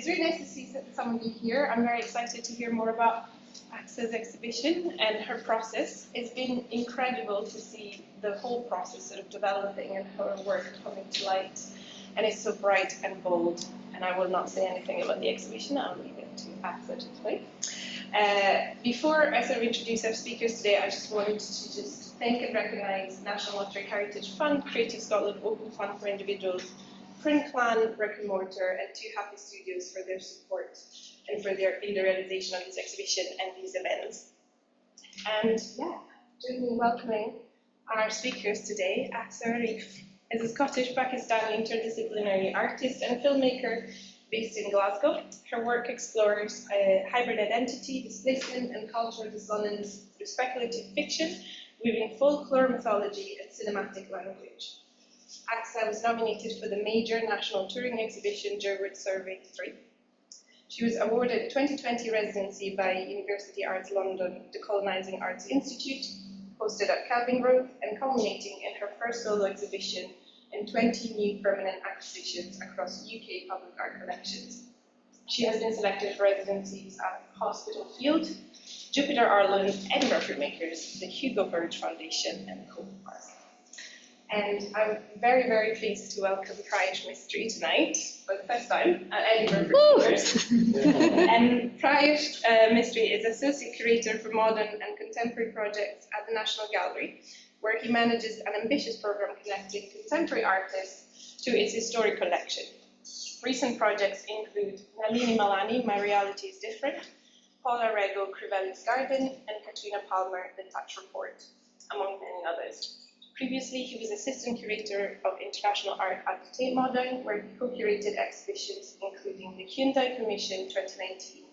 it's really nice to see some of you here. I'm very excited to hear more about Aqsa's exhibition and her process. It's been incredible to see the whole process sort of developing and her work coming to light. And it's so bright and bold. And I will not say anything about the exhibition. I'll leave it to Aqsa to explain. Before I sort of introduce our speakers today, I just wanted to just thank and recognise National Lottery Heritage Fund, Creative Scotland Open Fund for Individuals, Print Clan, Brick and Mortar, and Two Happy Studios for their support and for in the realisation of this exhibition and these events. And yeah, join me in welcoming our speakers today. Aqsa Arif is a Scottish-Pakistani interdisciplinary artist and filmmaker based in Glasgow. Her work explores hybrid identity, displacement, and cultural dissonance through speculative fiction, weaving folklore, mythology, and cinematic language. Aqsa was nominated for the major national touring exhibition Jerwood Survey III. She was awarded a 2020 residency by University Arts London Decolonising Arts Institute, hosted at Kelvingrove, and culminating in her first solo exhibition and 20 new permanent acquisitions across UK public art collections. She has been selected for residencies at Hospitalfield, Jupiter Artland, Edinburgh Printmakers, the Hugo Foundation, and co-curated. And I'm very, very pleased to welcome Priyesh Mistry tonight, for the first time, at Edinburgh Printmakers. And Priyesh Mistry is Associate Curator for Modern and Contemporary Projects at the National Gallery, where he manages an ambitious program connecting contemporary artists to its historic collection. Recent projects include Nalini Malani, My Reality is Different, Paula Rego, Crivelli's Garden, and Katrina Palmer, The Touch Report, among many others. Previously, he was Assistant Curator of International Art at the Tate Modern, where he co-curated exhibitions including the Hyundai Commission 2019,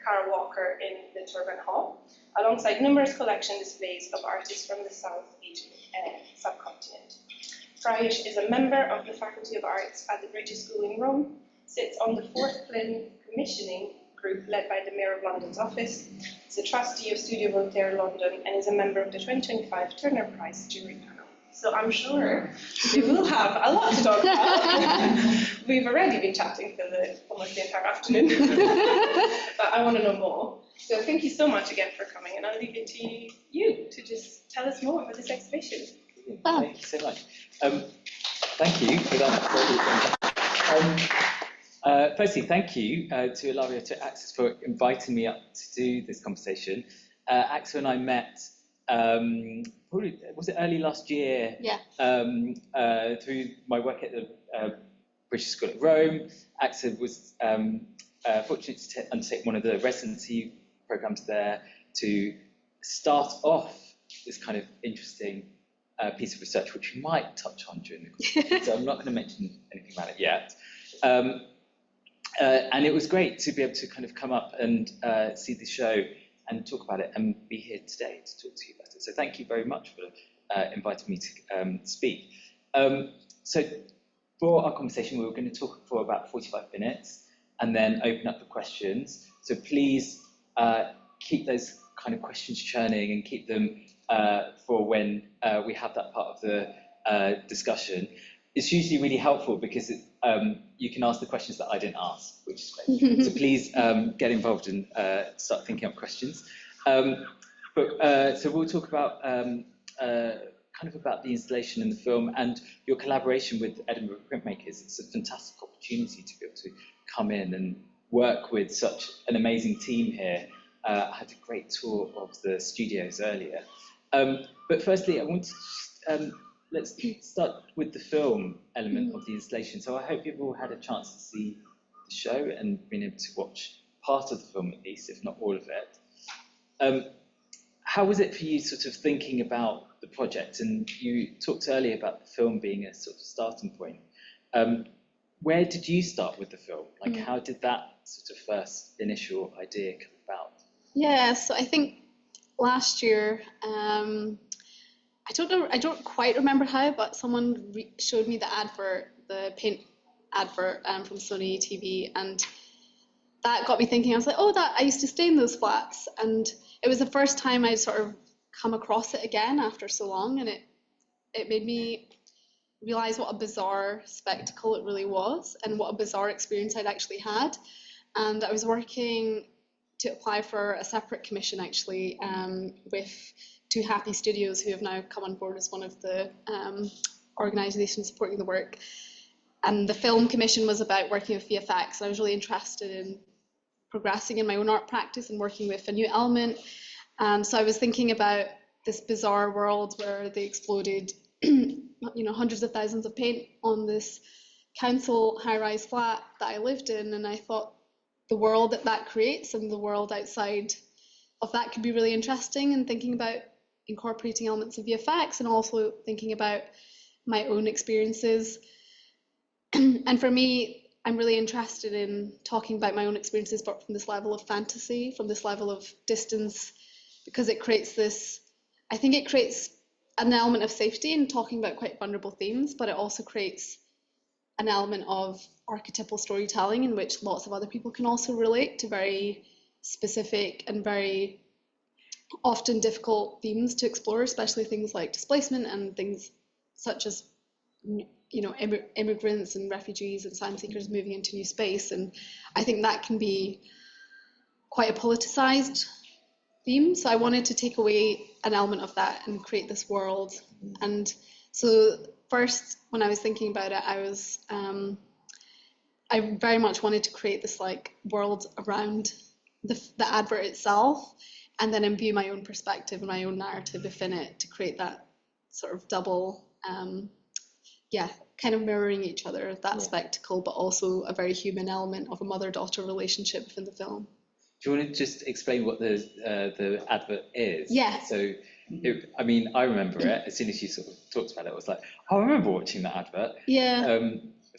Cara Walker in the Turbine Hall, alongside numerous collection displays of artists from the South Asian subcontinent. Priyesh is a member of the Faculty of Arts at the British School in Rome, sits on the Fourth Plinth Commissioning Group led by the Mayor of London's office, is a Trustee of Studio Voltaire London, and is a member of the 2025 Turner Prize jury panel. So I'm sure we will have a lot to talk about. We've already been chatting for almost the entire afternoon, but I want to know more. So thank you so much again for coming, and I'll leave it to you to just tell us more about this exhibition. Thank you so much. Thank you for that. Firstly, thank you to Ilaria, to Aqsa for inviting me up to do this conversation. Aqsa and I met, probably, was it early last year? Yeah. Through my work at the British School at Rome. Aqsa was fortunate to undertake one of the residency programs there to start off this kind of interesting piece of research, which we might touch on during the course. So I'm not going to mention anything about it yet. And it was great to be able to kind of come up and see the show and talk about it and be here today to talk to you about it. So thank you very much for inviting me to speak. So for our conversation, we were going to talk for about 45 minutes and then open up for questions. So please keep those kind of questions churning and keep them for when we have that part of the discussion. It's usually really helpful because you can ask the questions that I didn't ask, which is great. So please get involved and start thinking up questions. So we'll talk about kind of about the installation in the film and your collaboration with Edinburgh Printmakers. It's a fantastic opportunity to be able to come in and work with such an amazing team here. I had a great tour of the studios earlier. But firstly, I want to let's start with the film element of the installation. So I hope you've all had a chance to see the show and been able to watch part of the film at least, if not all of it. How was it for you sort of thinking about the project? And you talked earlier about the film being a sort of starting point. Where did you start with the film? Like, how did that sort of first initial idea come about? Yeah, so I think last year, I don't quite remember how, but someone showed me the advert, the paint advert from Sony TV, and that got me thinking. I was like, oh, I used to stay in those flats, and it was the first time I'd sort of come across it again after so long, and it made me realise what a bizarre spectacle it really was, and what a bizarre experience I'd actually had. and I was working to apply for a separate commission actually with two happy studios who have now come on board as one of the organisations supporting the work. And the film commission was about working with VFX, and I was really interested in progressing in my own art practice and working with a new element. And so I was thinking about this bizarre world where they exploded hundreds of thousands of paint on this council high-rise flat that I lived in, and I thought the world that creates and the world outside of that could be really interesting, and thinking about incorporating elements of VFX and also thinking about my own experiences. And for me, I'm really interested in talking about my own experiences, but from this level of fantasy, from this level of distance, because it creates I think it creates an element of safety in talking about quite vulnerable themes, but it also creates an element of archetypal storytelling in which lots of other people can also relate to very specific and very often difficult themes to explore, especially things like displacement and things such as immigrants and refugees and asylum seekers moving into new space. And I think that can be quite a politicized theme. So I wanted to take away an element of that and create this world. And so first, when I was thinking about it, I very much wanted to create this like world around the advert itself, and then imbue my own perspective and my own narrative within it to create that sort of double, kind of mirroring each other, that spectacle, but also a very human element of a mother-daughter relationship within the film. Do you want to just explain what the advert is? Yeah. So, I remember it as soon as you sort of talked about it. I was like, I remember watching that advert. Yeah.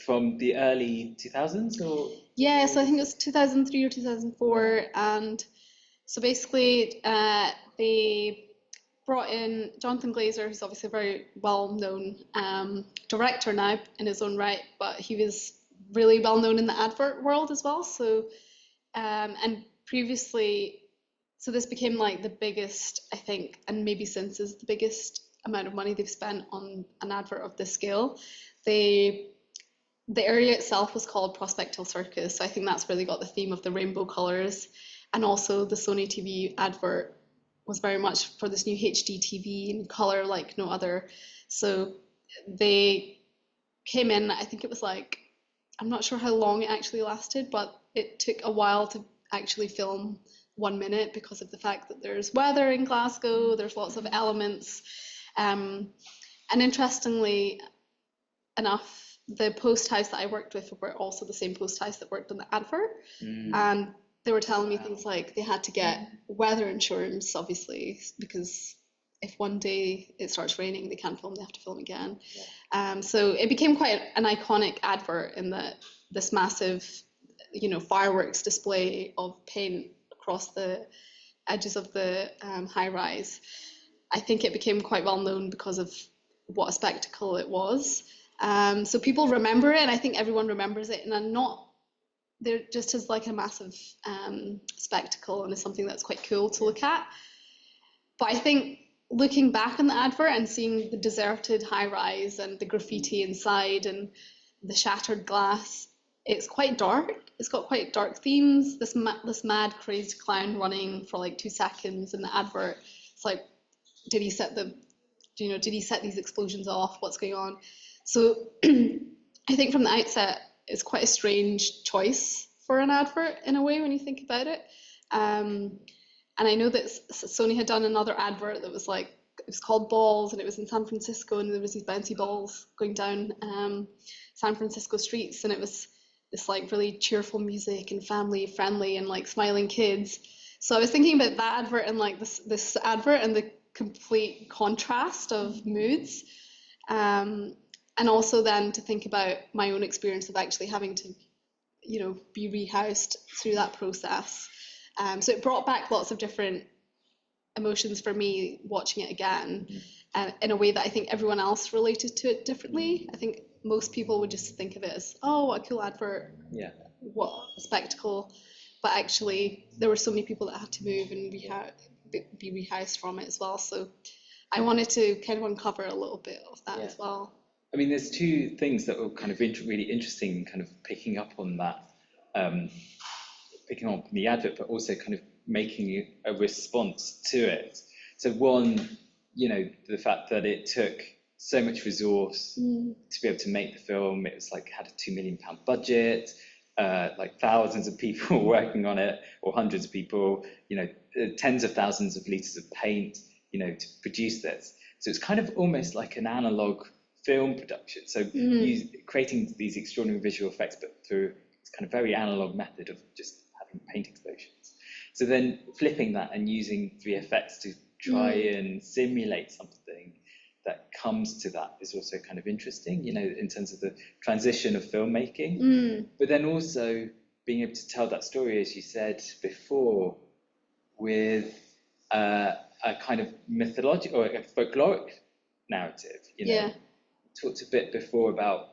From the early 2000s, or? Yeah, so I think it was 2003 or 2004, and so basically they brought in Jonathan Glazer, who's obviously a very well-known director now in his own right, but he was really well-known in the advert world as well. So, and previously, so this became like the biggest, I think, and maybe since is the biggest amount of money they've spent on an advert of this scale. The area itself was called Prospect Hill Circus, so I think that's where they got the theme of the rainbow colours, and also the Sony TV advert was very much for this new HD TV in colour like no other. So they came in, I think it was like, I'm not sure how long it actually lasted, but it took a while to actually film 1 minute because of the fact that there's weather in Glasgow, there's lots of elements. And interestingly enough, the post house that I worked with were also the same post house that worked on the advert. And they were telling me things like they had to get weather insurance, obviously, because if one day it starts raining, they can't film, they have to film again. So it became quite an iconic advert in that this massive, fireworks display of paint across the edges of the high rise. I think it became quite well known because of what a spectacle it was. So people remember it, and I think everyone remembers it, and they're just as like a massive spectacle, and it's something that's quite cool to look at. But I think looking back on the advert and seeing the deserted high rise and the graffiti inside and the shattered glass, it's quite dark. It's got quite dark themes. This mad crazed clown running for like 2 seconds in the advert. It's like, did he set these explosions off? What's going on? So I think from the outset, it's quite a strange choice for an advert in a way when you think about it. And I know that Sony had done another advert that was like, it was called Balls, and it was in San Francisco, and there was these bouncy balls going down San Francisco streets, and it was this like really cheerful music and family friendly and like smiling kids. So I was thinking about that advert and like this advert and the complete contrast of moods. And also then to think about my own experience of actually having to, be rehoused through that process. So it brought back lots of different emotions for me watching it again, in a way that I think everyone else related to it differently. I think most people would just think of it as, oh, what a cool advert, what a spectacle. But actually, there were so many people that had to move and be rehoused from it as well. So I wanted to kind of uncover a little bit of that as well. I mean, there's two things that were kind of really interesting, kind of picking up on that picking up on the advert, but also kind of making a response to it. So one, the fact that it took so much resource to be able to make the film. It was like had a £2 million budget, like thousands of people working on it, or hundreds of people, tens of thousands of litres of paint, to produce this. So it's kind of almost like an analog film production. So creating these extraordinary visual effects, but through this kind of very analog method of just having paint explosions. So then flipping that and using VFX to try and simulate something that comes to that is also kind of interesting, in terms of the transition of filmmaking, but then also being able to tell that story, as you said before, with a kind of mythological or a folkloric narrative. Talked a bit before about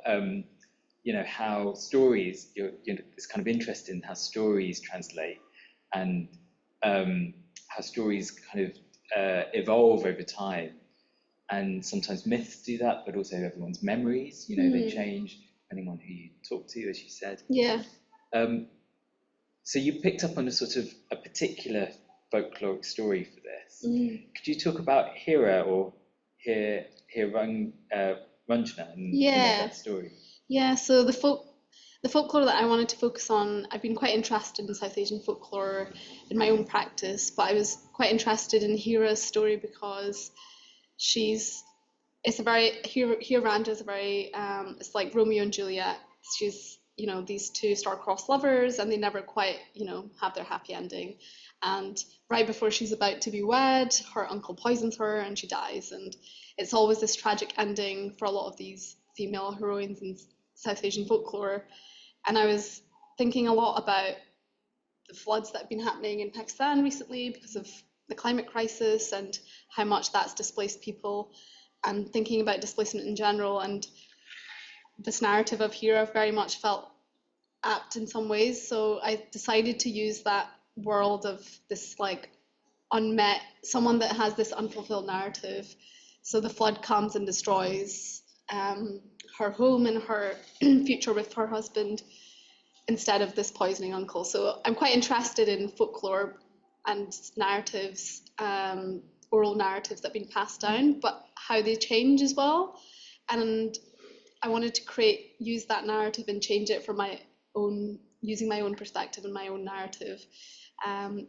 how stories, this kind of interest in how stories translate, and how stories kind of evolve over time. And sometimes myths do that, but also everyone's memories, they change depending on who you talk to, as you said. Yeah. So you picked up on a particular folkloric story for this. Could you talk about Hira or Ranjana and that story? Yeah, so the folklore that I wanted to focus on, I've been quite interested in South Asian folklore in my own practice, but I was quite interested in Hira's story because Hira Ranja is a very, it's like Romeo and Juliet. She's, these two star-crossed lovers, and they never quite, have their happy ending. And right before she's about to be wed, her uncle poisons her and she dies. And it's always this tragic ending for a lot of these female heroines in South Asian folklore. And I was thinking a lot about the floods that have been happening in Pakistan recently because of the climate crisis and how much that's displaced people, and thinking about displacement in general. And this narrative of Hira very much felt apt in some ways. So I decided to use that world of this someone that has this unfulfilled narrative. So the flood comes and destroys her home and her future with her husband instead of this poisoning uncle. So I'm quite interested in folklore and narratives, oral narratives that have been passed down, but how they change as well. And I wanted to use that narrative and change it for my own, using my own perspective and my own narrative.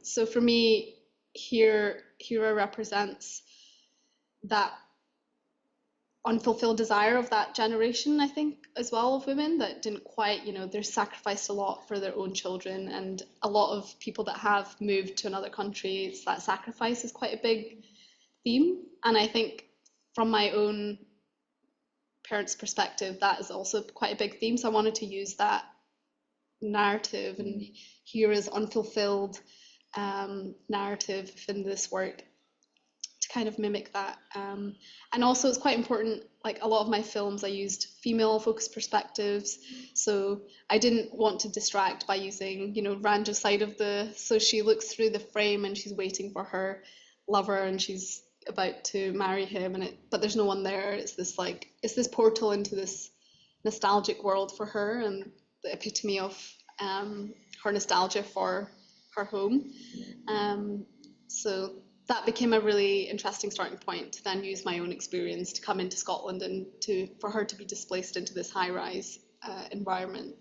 So for me, Hira represents that unfulfilled desire of that generation, I think, as well, of women that didn't quite, they're sacrificed a lot for their own children, and a lot of people that have moved to another country, it's that sacrifice is quite a big theme. And I think from my own parents' perspective, that is also quite a big theme. So I wanted to use that narrative and Hira's unfulfilled narrative in this work to kind of mimic that. And also it's quite important, like a lot of my films, I used female focused perspectives. So I didn't want to distract by using, Ranja's side of so she looks through the frame and she's waiting for her lover and she's about to marry him, but there's no one there. It's this portal into this nostalgic world for her, and the epitome of her nostalgia for her home. So that became a really interesting starting point to then use my own experience to come into Scotland and for her to be displaced into this high-rise environment.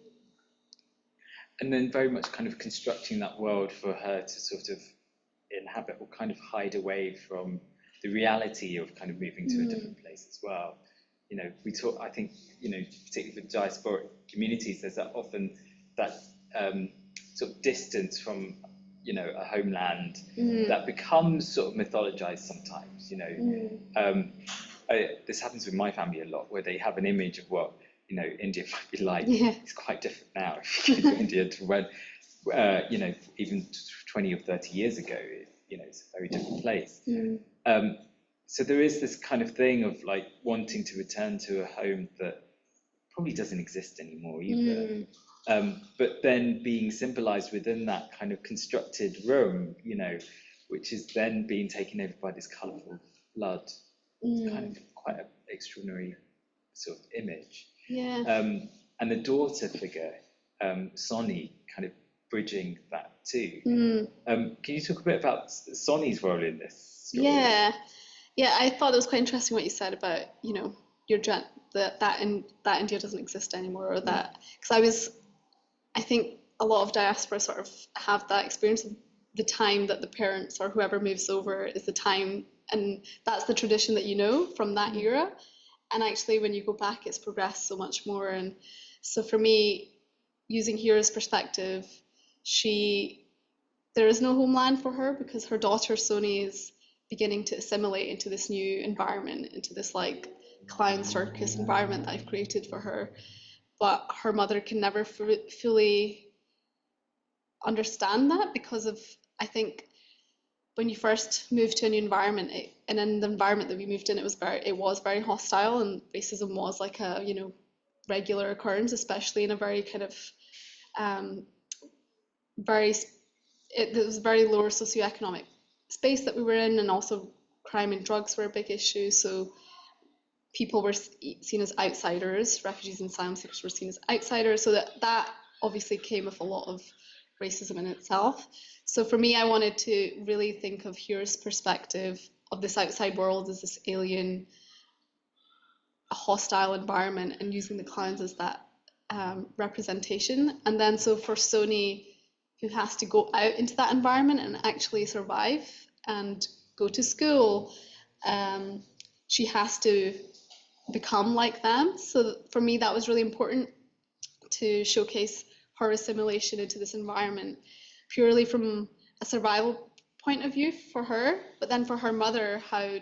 And then very much kind of constructing that world for her to sort of inhabit or kind of hide away from the reality of kind of moving to a different place as well. We talk, I think, particularly for diasporic communities, there's often that sort of distance from, a homeland that becomes sort of mythologized sometimes, this happens with my family a lot, where they have an image of what, India might be like. Yeah. It's quite different now if you go to India to when, even 20 or 30 years ago, it's a very different place. So there is this kind of thing of like wanting to return to a home that probably doesn't exist anymore either. But then being symbolized within that kind of constructed room, which is then being taken over by this colourful flood. It's kind of quite an extraordinary sort of image. Yeah. And the daughter figure, Sonny, kind of bridging that too. Mm. Can you talk a bit about Sonny's role in this story? Yeah, I thought it was quite interesting what you said about, that India doesn't exist anymore, or that, because I think a lot of diaspora sort of have that experience of the time that the parents or whoever moves over is the time, and that's the tradition that you know from that era. And actually, when you go back, it's progressed so much more. And so for me, using Hira's perspective, there is no homeland for her because her daughter Sony is beginning to assimilate into this new environment, into this like clown circus environment that I've created for her. But her mother can never fully understand that because of, I think, when you first move to a new environment, and in the environment that we moved in, it was very hostile, and racism was like a regular occurrence, especially in a very kind of it was very lower socioeconomic space that we were in, and also crime and drugs were a big issue. So people were seen as outsiders, refugees and asylum seekers were seen as outsiders. So that obviously came with a lot of racism in itself. So for me, I wanted to really think of Hira's perspective of this outside world as this alien, a hostile environment, and using the clowns as that representation. And then so for Sony, who has to go out into that environment and actually survive and go to school, she has to become like them. So for me, that was really important to showcase her assimilation into this environment, purely from a survival point of view for her, but then for her mother, how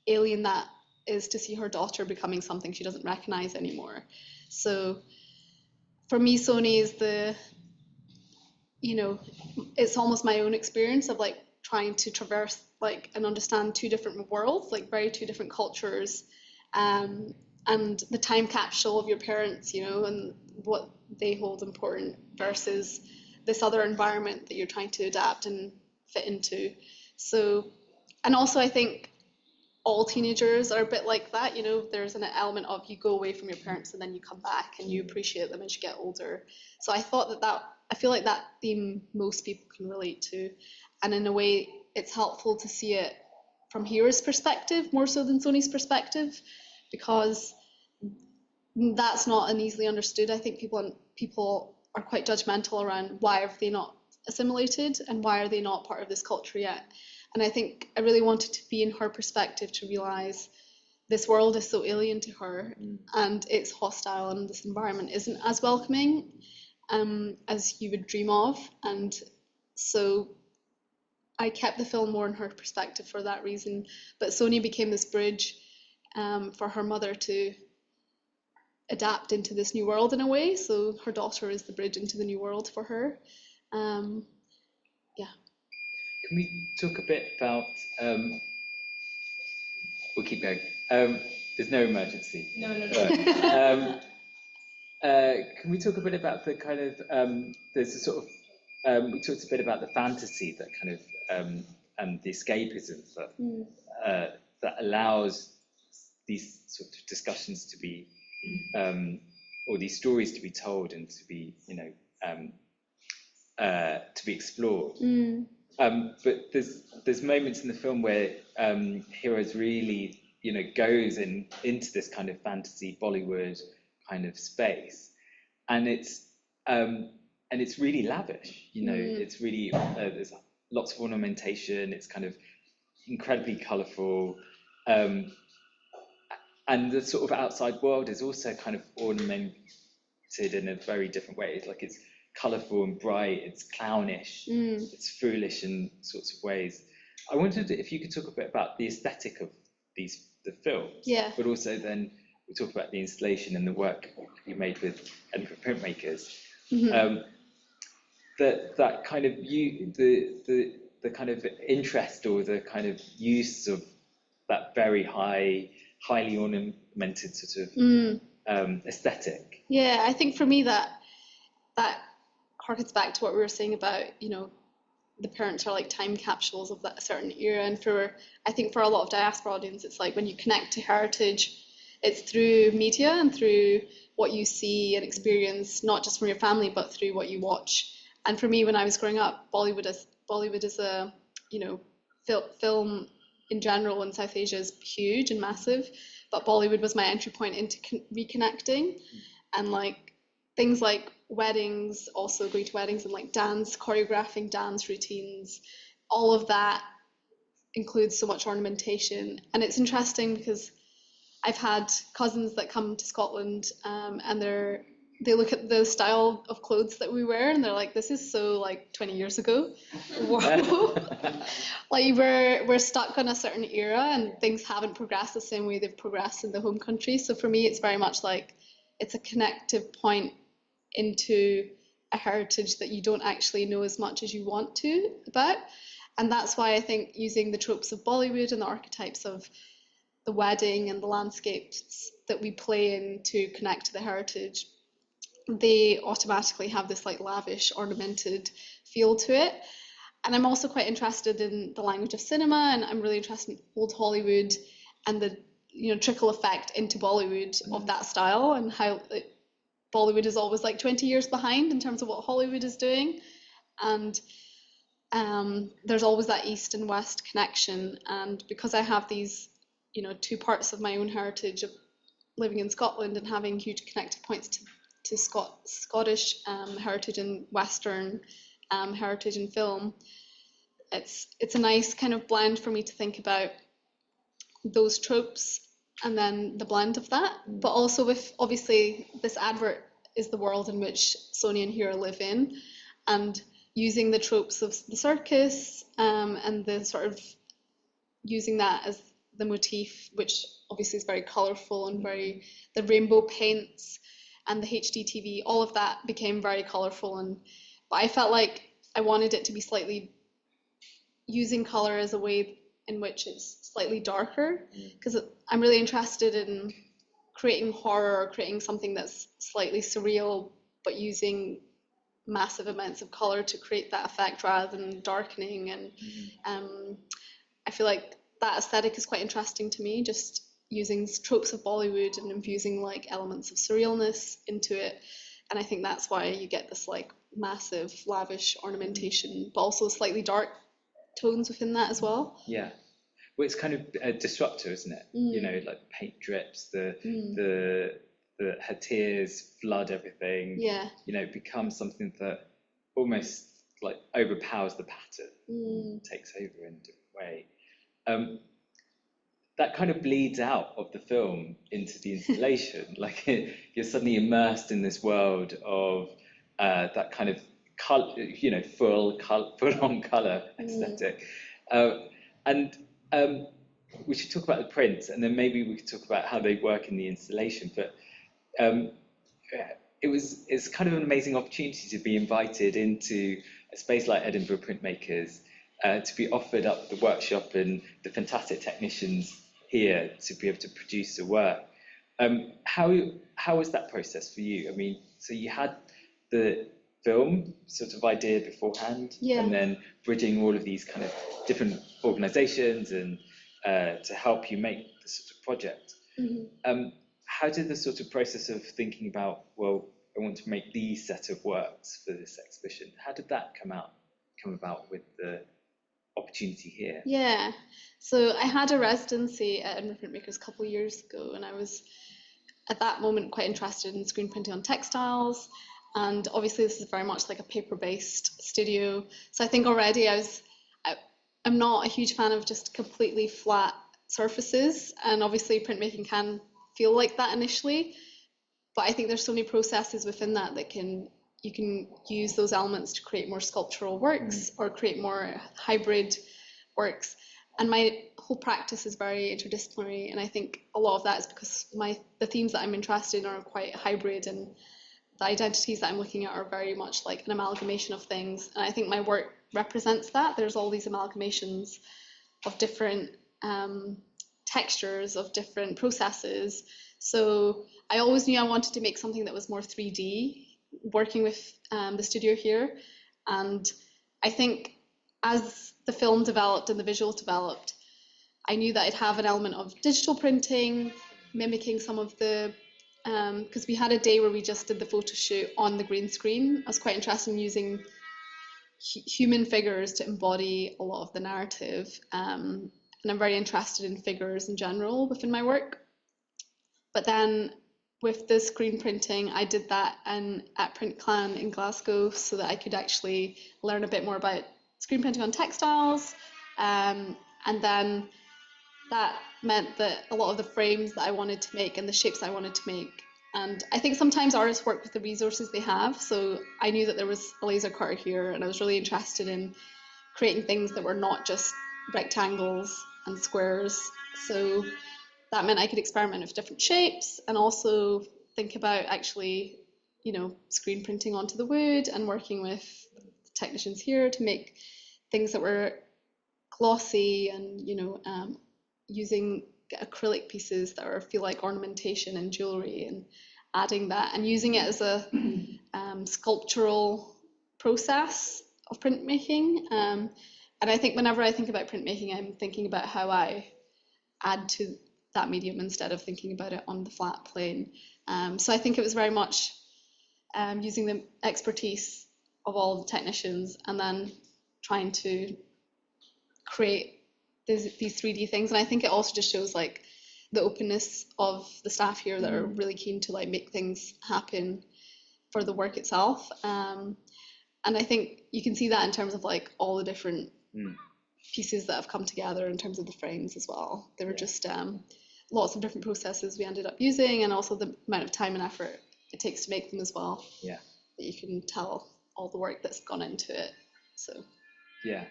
alien that is to see her daughter becoming something she doesn't recognize anymore. So for me, Sony is it's almost my own experience of like trying to traverse like and understand two different worlds, like two different cultures, and the time capsule of your parents, and what they hold important versus this other environment that you're trying to adapt and fit into. So, and also I think all teenagers are a bit like that, there's an element of you go away from your parents and then you come back and you appreciate them as you get older. So I thought I feel like that theme most people can relate to, and in a way it's helpful to see it from Hira's perspective more so than Sony's perspective, because that's not an easily understood. I think people are quite judgmental around why are they not assimilated and why are they not part of this culture yet. And I think I really wanted to be in her perspective to realize this world is so alien to her, and it's hostile, and this environment isn't as welcoming as you would dream of. And so I kept the film more in her perspective for that reason. But Sony became this bridge for her mother to adapt into this new world in a way. So her daughter is the bridge into the new world for her. Can we talk a bit about, we'll keep going. There's no emergency. No. Can we talk a bit about the kind of, there's a sort of, we talked a bit about the fantasy that kind of, and the escapism that allows these sort of discussions to be, or these stories to be told and to be, to be explored. But there's moments in the film where Heroes really, goes into this kind of fantasy Bollywood kind of space, and it's really lavish. It's really there's lots of ornamentation. It's kind of incredibly colourful, and the sort of outside world is also kind of ornamented in a very different way. It's like it's colourful and bright, it's clownish, it's foolish in sorts of ways. I wondered if you could talk a bit about the aesthetic of the films, but also then we'll talk about the installation and the work you made with Edinburgh Printmakers. That kind of the kind of interest or the kind of use of that very highly ornamented sort of aesthetic. Yeah, I think for me that harkens back to what we were saying about, the parents are like time capsules of that certain era. And I think for a lot of diaspora audience, it's like when you connect to heritage, it's through media and through what you see and experience, not just from your family, but through what you watch And for me, when I was growing up, Bollywood is a, you know, film in general in South Asia is huge and massive, but Bollywood was my entry point into reconnecting, and like things like weddings, also going to weddings, and like choreographing dance routines, all of that includes so much ornamentation. And it's interesting because I've had cousins that come to Scotland, and they look at the style of clothes that we wear, and they're like, this is so like 20 years ago. Whoa. Like we're stuck on a certain era, and things haven't progressed the same way they've progressed in the home country. So for me, it's very much like it's a connective point into a heritage that you don't actually know as much as you want to about. And that's why I think using the tropes of Bollywood and the archetypes of the wedding and the landscapes that we play in to connect to the heritage, they automatically have this like lavish, ornamented feel to it. And I'm also quite interested in the language of cinema, and I'm really interested in old Hollywood and the, you know, trickle effect into Bollywood of that style, and how Bollywood is always like 20 years behind in terms of what Hollywood is doing. And there's always that East and West connection. And because I have these, you know, two parts of my own heritage of living in Scotland and having huge connected points to Scottish heritage and Western heritage in film, it's a nice kind of blend for me to think about those tropes and then the blend of that. But also with, obviously, this advert is the world in which Sonia and Hira live in, and using the tropes of the circus and the sort of using that as the motif, which obviously is very colourful and very, the rainbow paints and the HD TV, all of that became very colourful. But I felt like I wanted it to be slightly using colour as a way in which it's slightly darker, because I'm really interested in creating horror or creating something that's slightly surreal, but using massive amounts of colour to create that effect rather than darkening. And I feel like that aesthetic is quite interesting to me, just using tropes of Bollywood and infusing like elements of surrealness into it. And I think that's why you get this like massive, lavish ornamentation, but also slightly dark tones within that as well. Yeah. Well, it's kind of a disruptor, isn't it? You know, like paint drips, the her tears flood everything. Yeah. You know, it becomes something that almost like overpowers the pattern, takes over in a different way. That kind of bleeds out of the film into the installation. Like you're suddenly immersed in this world of that kind of color, you know, full-on color aesthetic. And we should talk about the prints, and then maybe we could talk about how they work in the installation. But it's kind of an amazing opportunity to be invited into a space like Edinburgh Printmakers, to be offered up the workshop and the fantastic technicians here to be able to produce the work. How was that process for you? I mean, so you had the film sort of idea beforehand, and then bridging all of these kind of different organisations and to help you make the sort of project. How did the sort of process of thinking about, well, I want to make these set of works for this exhibition, how did that come about with the opportunity here? Yeah, so I had a residency at Edinburgh Printmakers a couple of years ago, and I was at that moment quite interested in screen printing on textiles, and obviously this is very much like a paper-based studio, so I think already I'm not a huge fan of just completely flat surfaces, and obviously printmaking can feel like that initially, but I think there's so many processes within that you can use those elements to create more sculptural works or create more hybrid works. And my whole practice is very interdisciplinary, and I think a lot of that is because the themes that I'm interested in are quite hybrid, and the identities that I'm looking at are very much like an amalgamation of things. And I think my work represents that. There's all these amalgamations of different textures, of different processes. So I always knew I wanted to make something that was more 3D, working with the studio here. And I think as the film developed and the visuals developed, I knew that I'd have an element of digital printing, mimicking some of the, because we had a day where we just did the photo shoot on the green screen. I was quite interested in using human figures to embody a lot of the narrative. And I'm very interested in figures in general within my work. But then with the screen printing, I did that at Print Clan in Glasgow so that I could actually learn a bit more about screen printing on textiles. And then that meant that a lot of the frames that I wanted to make and the shapes I wanted to make. And I think sometimes artists work with the resources they have. So I knew that there was a laser cutter here, and I was really interested in creating things that were not just rectangles and squares. So that meant I could experiment with different shapes and also think about actually, screen printing onto the wood and working with the technicians here to make things that were glossy and, using acrylic pieces that feel like ornamentation and jewelry, and adding that and using it as a sculptural process of printmaking. And I think whenever I think about printmaking, I'm thinking about how I add to that medium instead of thinking about it on the flat plane. So I think it was very much using the expertise of all the technicians and then trying to create these 3D things. And I think it also just shows like the openness of the staff here that are really keen to like make things happen for the work itself. And I think you can see that in terms of like all the different pieces that have come together in terms of the frames as well. They were just lots of different processes we ended up using, and also the amount of time and effort it takes to make them as well. Yeah. That you can tell all the work that's gone into it. So yeah.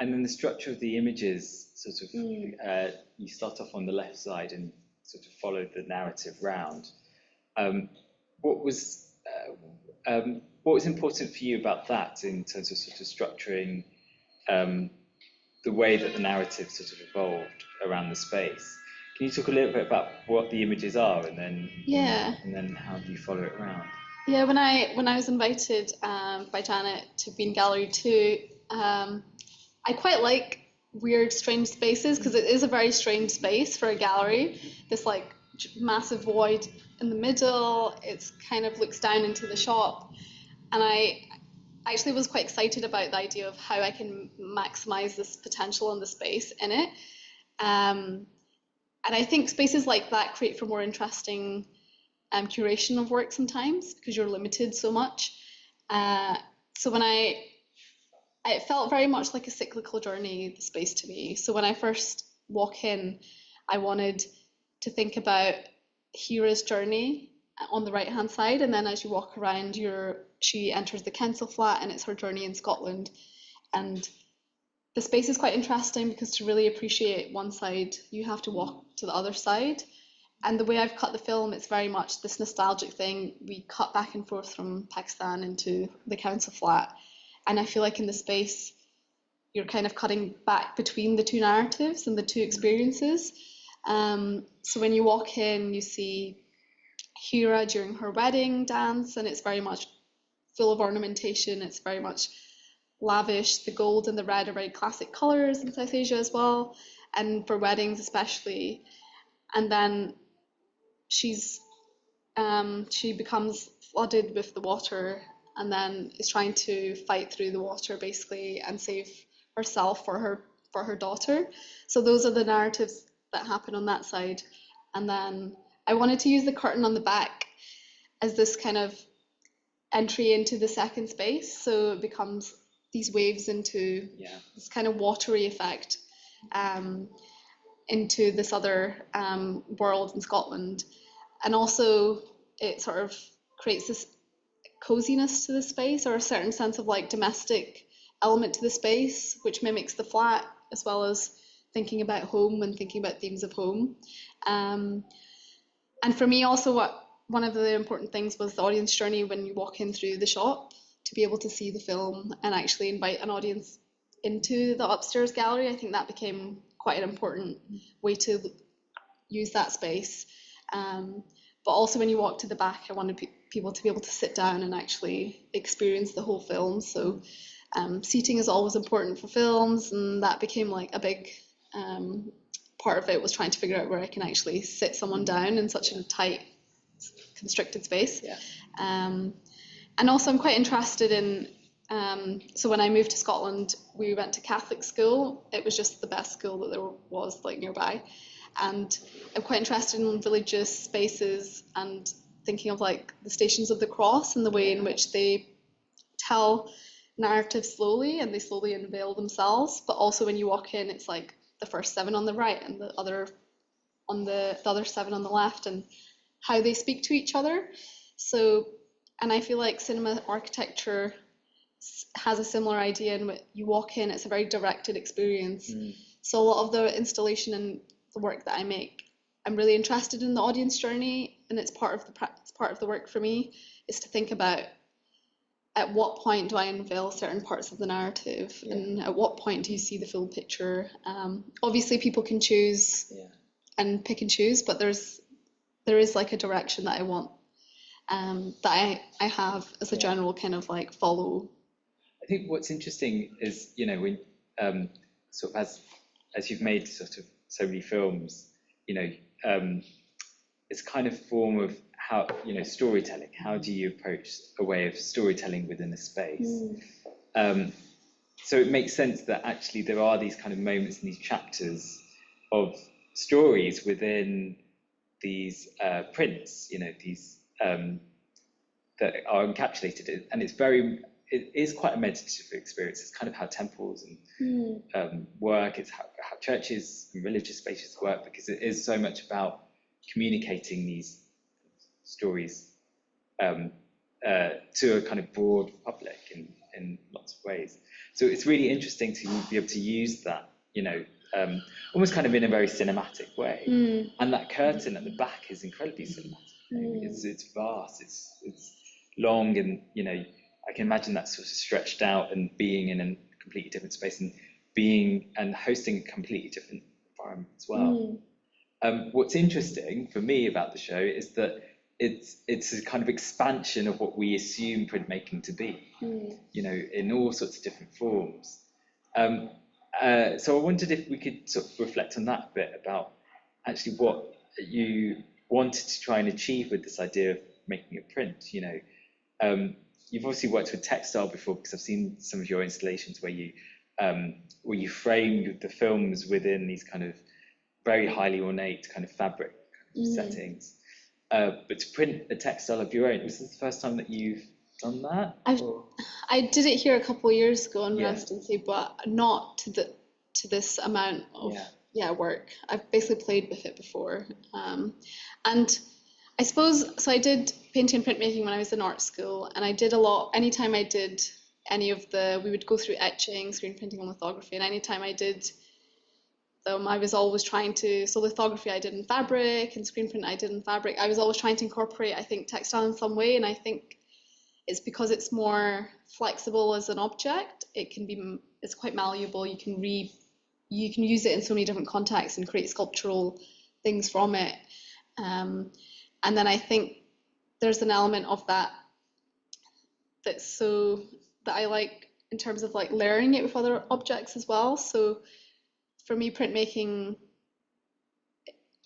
And then the structure of the images, sort of, you start off on the left side and sort of follow the narrative round. What was important for you about that in terms of sort of structuring the way that the narrative sort of evolved around the space? Can you talk a little bit about what the images are, and then how do you follow it around? Yeah, when I was invited by Janet to be in Gallery 2, I quite like weird, strange spaces, because it is a very strange space for a gallery. This like massive void in the middle. It's kind of looks down into the shop, and I actually was quite excited about the idea of how I can maximize this potential in the space in it. And I think spaces like that create for more interesting curation of work sometimes, because you're limited so much. So when it felt very much like a cyclical journey, the space to me. So when I first walk in, I wanted to think about Hira's journey on the right hand side, and then as you walk around, she enters the Kensal flat, and it's her journey in Scotland. And the space is quite interesting because to really appreciate one side, you have to walk to the other side. And the way I've cut the film, it's very much this nostalgic thing. We cut back and forth from Pakistan into the council flat. And I feel like in the space, you're kind of cutting back between the two narratives and the two experiences. So when you walk in, you see Hira during her wedding dance, and it's very much full of ornamentation. It's very much lavish. The gold and the red are very classic colours in South Asia as well, and for weddings especially. And then she becomes flooded with the water, and then is trying to fight through the water basically and save herself for her daughter. So those are the narratives that happen on that side. And then I wanted to use the curtain on the back as this kind of entry into the second space, so it becomes these waves into this kind of watery effect into this other world in Scotland. And also it sort of creates this coziness to the space, or a certain sense of like domestic element to the space, which mimics the flat, as well as thinking about home and thinking about themes of home. And for me also, one of the important things was the audience journey when you walk in through the shop, to be able to see the film and actually invite an audience into the upstairs gallery. I think that became quite an important way to use that space. But also when you walk to the back, I wanted people to be able to sit down and actually experience the whole film. So seating is always important for films, and that became like a big part of it, was trying to figure out where I can actually sit someone down in such a tight, constricted space. And also I'm quite interested in So when I moved to Scotland, we went to Catholic school. It was just the best school that there was like nearby. And I'm quite interested in religious spaces and thinking of like the Stations of the Cross and the way in which they tell narrative slowly and they slowly unveil themselves. But also when you walk in, it's like the first 7 on the right and the other 7 on the left, and how they speak to each other. So, and I feel like cinema architecture has a similar idea in which you walk in, it's a very directed experience. So a lot of the installation and the work that I make, I'm really interested in the audience journey, and it's part of the work for me, is to think about at what point do I unveil certain parts of the narrative, and at what point do you see the full picture. Obviously people can choose and pick and choose, but there is like a direction that I want, that I have as a general kind of like follow. I think what's interesting is, you know, when sort of as you've made sort of so many films, you know, it's kind of form of how, you know, storytelling. How do you approach a way of storytelling within a space? So it makes sense that actually there are these kind of moments in these chapters of stories within these prints, you know, these that are encapsulated, and it is quite a meditative experience. It's kind of how temples and work. It's how churches and religious spaces work, because it is so much about communicating these stories to a kind of broad public in lots of ways. So it's really interesting to be able to use that, you know, almost kind of in a very cinematic way. And that curtain at the back is incredibly cinematic. It's vast, it's long, and, you know, I can imagine that sort of stretched out and being in a completely different space and being and hosting a completely different environment as well. What's interesting for me about the show is that it's a kind of expansion of what we assume printmaking to be, you know, in all sorts of different forms. So I wondered if we could sort of reflect on that a bit, about actually what you wanted to try and achieve with this idea of making a print. You know, you've obviously worked with textile before, because I've seen some of your installations where you frame the films within these kind of very highly ornate kind of fabric settings. But to print a textile of your own, was this the first time that you've done that? I did it here a couple of years ago in residency, but not to this amount of work. I've basically played with it before, and I suppose so. I did painting and printmaking when I was in art school, and I did a lot. Anytime I did any of we would go through etching, screen printing, and lithography, and anytime I did them, I was always trying to. So lithography I did in fabric, and screen print I did in fabric. I was always trying to incorporate, I think, textile in some way, and I think it's because it's more flexible as an object. It's quite malleable. You can use it in so many different contexts and create sculptural things from it. And then I think there's an element of that that I like in terms of like layering it with other objects as well. So for me, printmaking,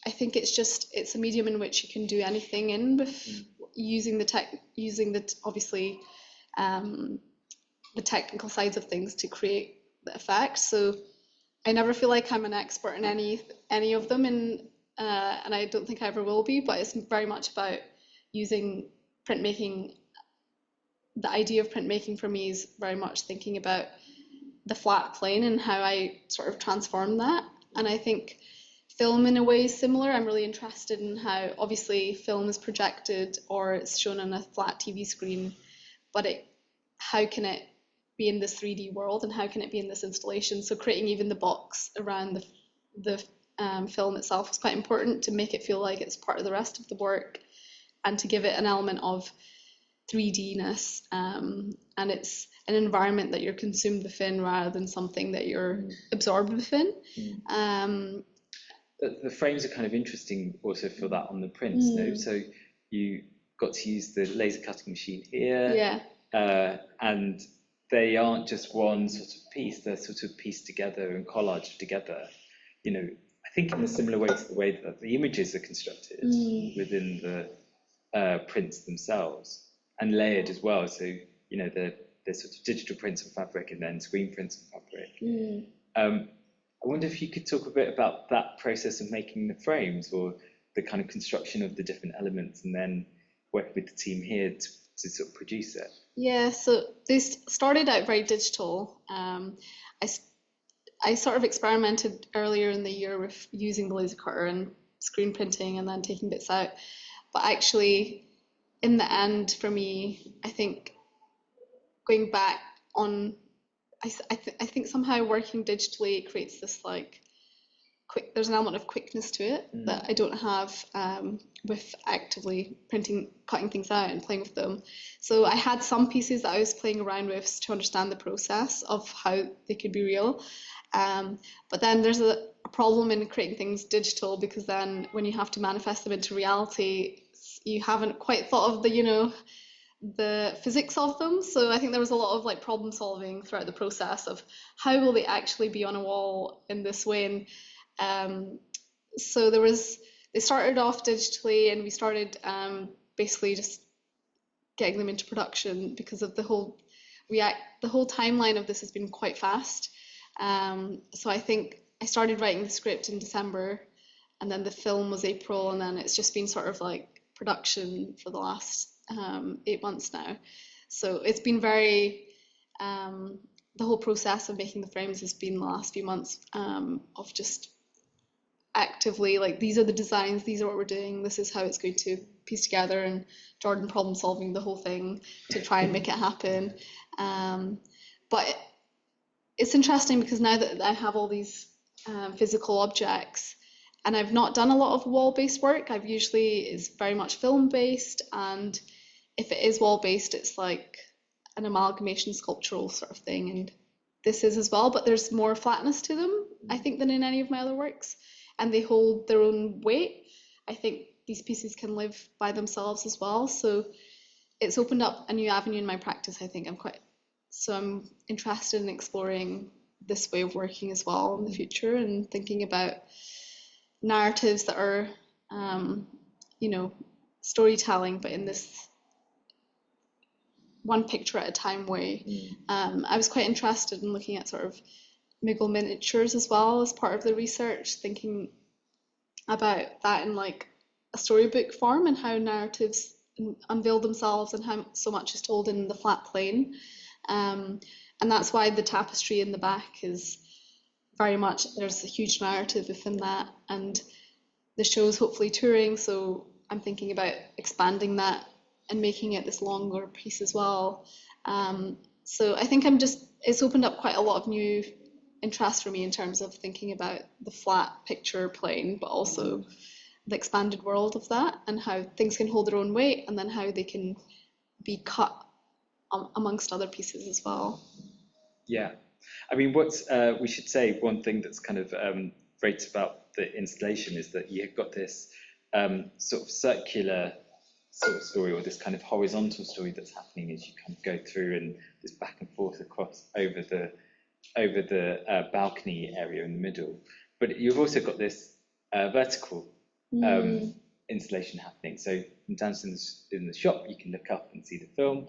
I think it's a medium in which you can do anything in with using obviously the technical sides of things to create the effect. So I never feel like I'm an expert in any of them, and I don't think I ever will be, but it's very much about using printmaking. The idea of printmaking for me is very much thinking about the flat plane and how I sort of transform that. And I think film in a way is similar. I'm really interested in how obviously film is projected or it's shown on a flat TV screen, but how can it be in this 3D world, and how can it be in this installation? So creating even the box around the film itself is quite important to make it feel like it's part of the rest of the work, and to give it an element of 3D-ness, and it's an environment that you're consumed within rather than something that you're absorbed within. The frames are kind of interesting also for that on the prints, no? So you got to use the laser cutting machine here, and they aren't just one sort of piece, they're sort of pieced together and collaged together, you know, I think in a similar way to the way that the images are constructed within the prints themselves, and layered as well. So, you know, the sort of digital prints on fabric and then screen prints on fabric. I wonder if you could talk a bit about that process of making the frames, or the kind of construction of the different elements, and then working with the team here to sort of produce it. Yeah, so this started out very digital. I sort of experimented earlier in the year with using the laser cutter and screen printing and then taking bits out. But actually, in the end, for me, I think going back on, I think somehow working digitally creates this like quick. There's an element of quickness to it that I don't have with actively cutting things out and playing with them. So I had some pieces that I was playing around with to understand the process of how they could be real. But then there's a problem in creating things digital, because then when you have to manifest them into reality, you haven't quite thought of the physics of them. So I think there was a lot of like problem solving throughout the process of how will they actually be on a wall in this way. And so they started off digitally, and we started basically just getting them into production, because of the whole timeline of this has been quite fast. So I think I started writing the script in December, and then the film was April, and then it's just been sort of like production for the last 8 months now. So it's been very, the whole process of making the frames has been the last few months of just actively like, these are the designs, these are what we're doing, this is how it's going to piece together, and Jordan problem solving the whole thing to try and make it happen. But it's interesting because now that I have all these physical objects, and I've not done a lot of wall-based work, I've usually is very much film-based, and if it is wall-based, it's like an amalgamation sculptural sort of thing, and this is as well, but there's more flatness to them, I think, than in any of my other works, and they hold their own weight. I think these pieces can live by themselves as well, so it's opened up a new avenue in my practice, I think. I'm interested in exploring this way of working as well in the future, and thinking about narratives that are, storytelling, but in this one picture at a time way. I was quite interested in looking at sort of Mughal miniatures as well as part of the research, thinking about that in like a storybook form, and how narratives unveil themselves, and how so much is told in the flat plane. And that's why the tapestry in the back is very much, there's a huge narrative within that, and the show's hopefully touring, so I'm thinking about expanding that and making it this longer piece as well. So I think it's opened up quite a lot of new interest for me in terms of thinking about the flat picture plane, but also the expanded world of that, and how things can hold their own weight, and then how they can be cut amongst other pieces as well. Yeah, I mean, we should say one thing that's kind of great about the installation is that you've got this sort of circular sort of story, or this kind of horizontal story that's happening as you kind of go through, and this back and forth across over the balcony area in the middle. But you've also got this vertical installation happening. So from downstairs in the shop, you can look up and see the film.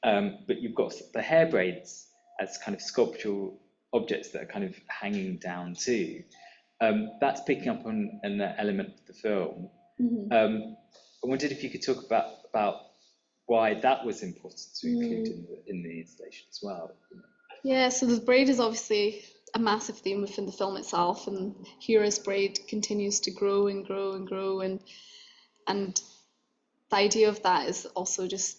But you've got the hair braids as kind of sculptural objects that are kind of hanging down too. That's picking up on an element of the film. I wondered if you could talk about why that was important to include in the installation as well. Yeah, so the braid is obviously a massive theme within the film itself, and Hira's braid continues to grow and grow and grow, and the idea of that is also just,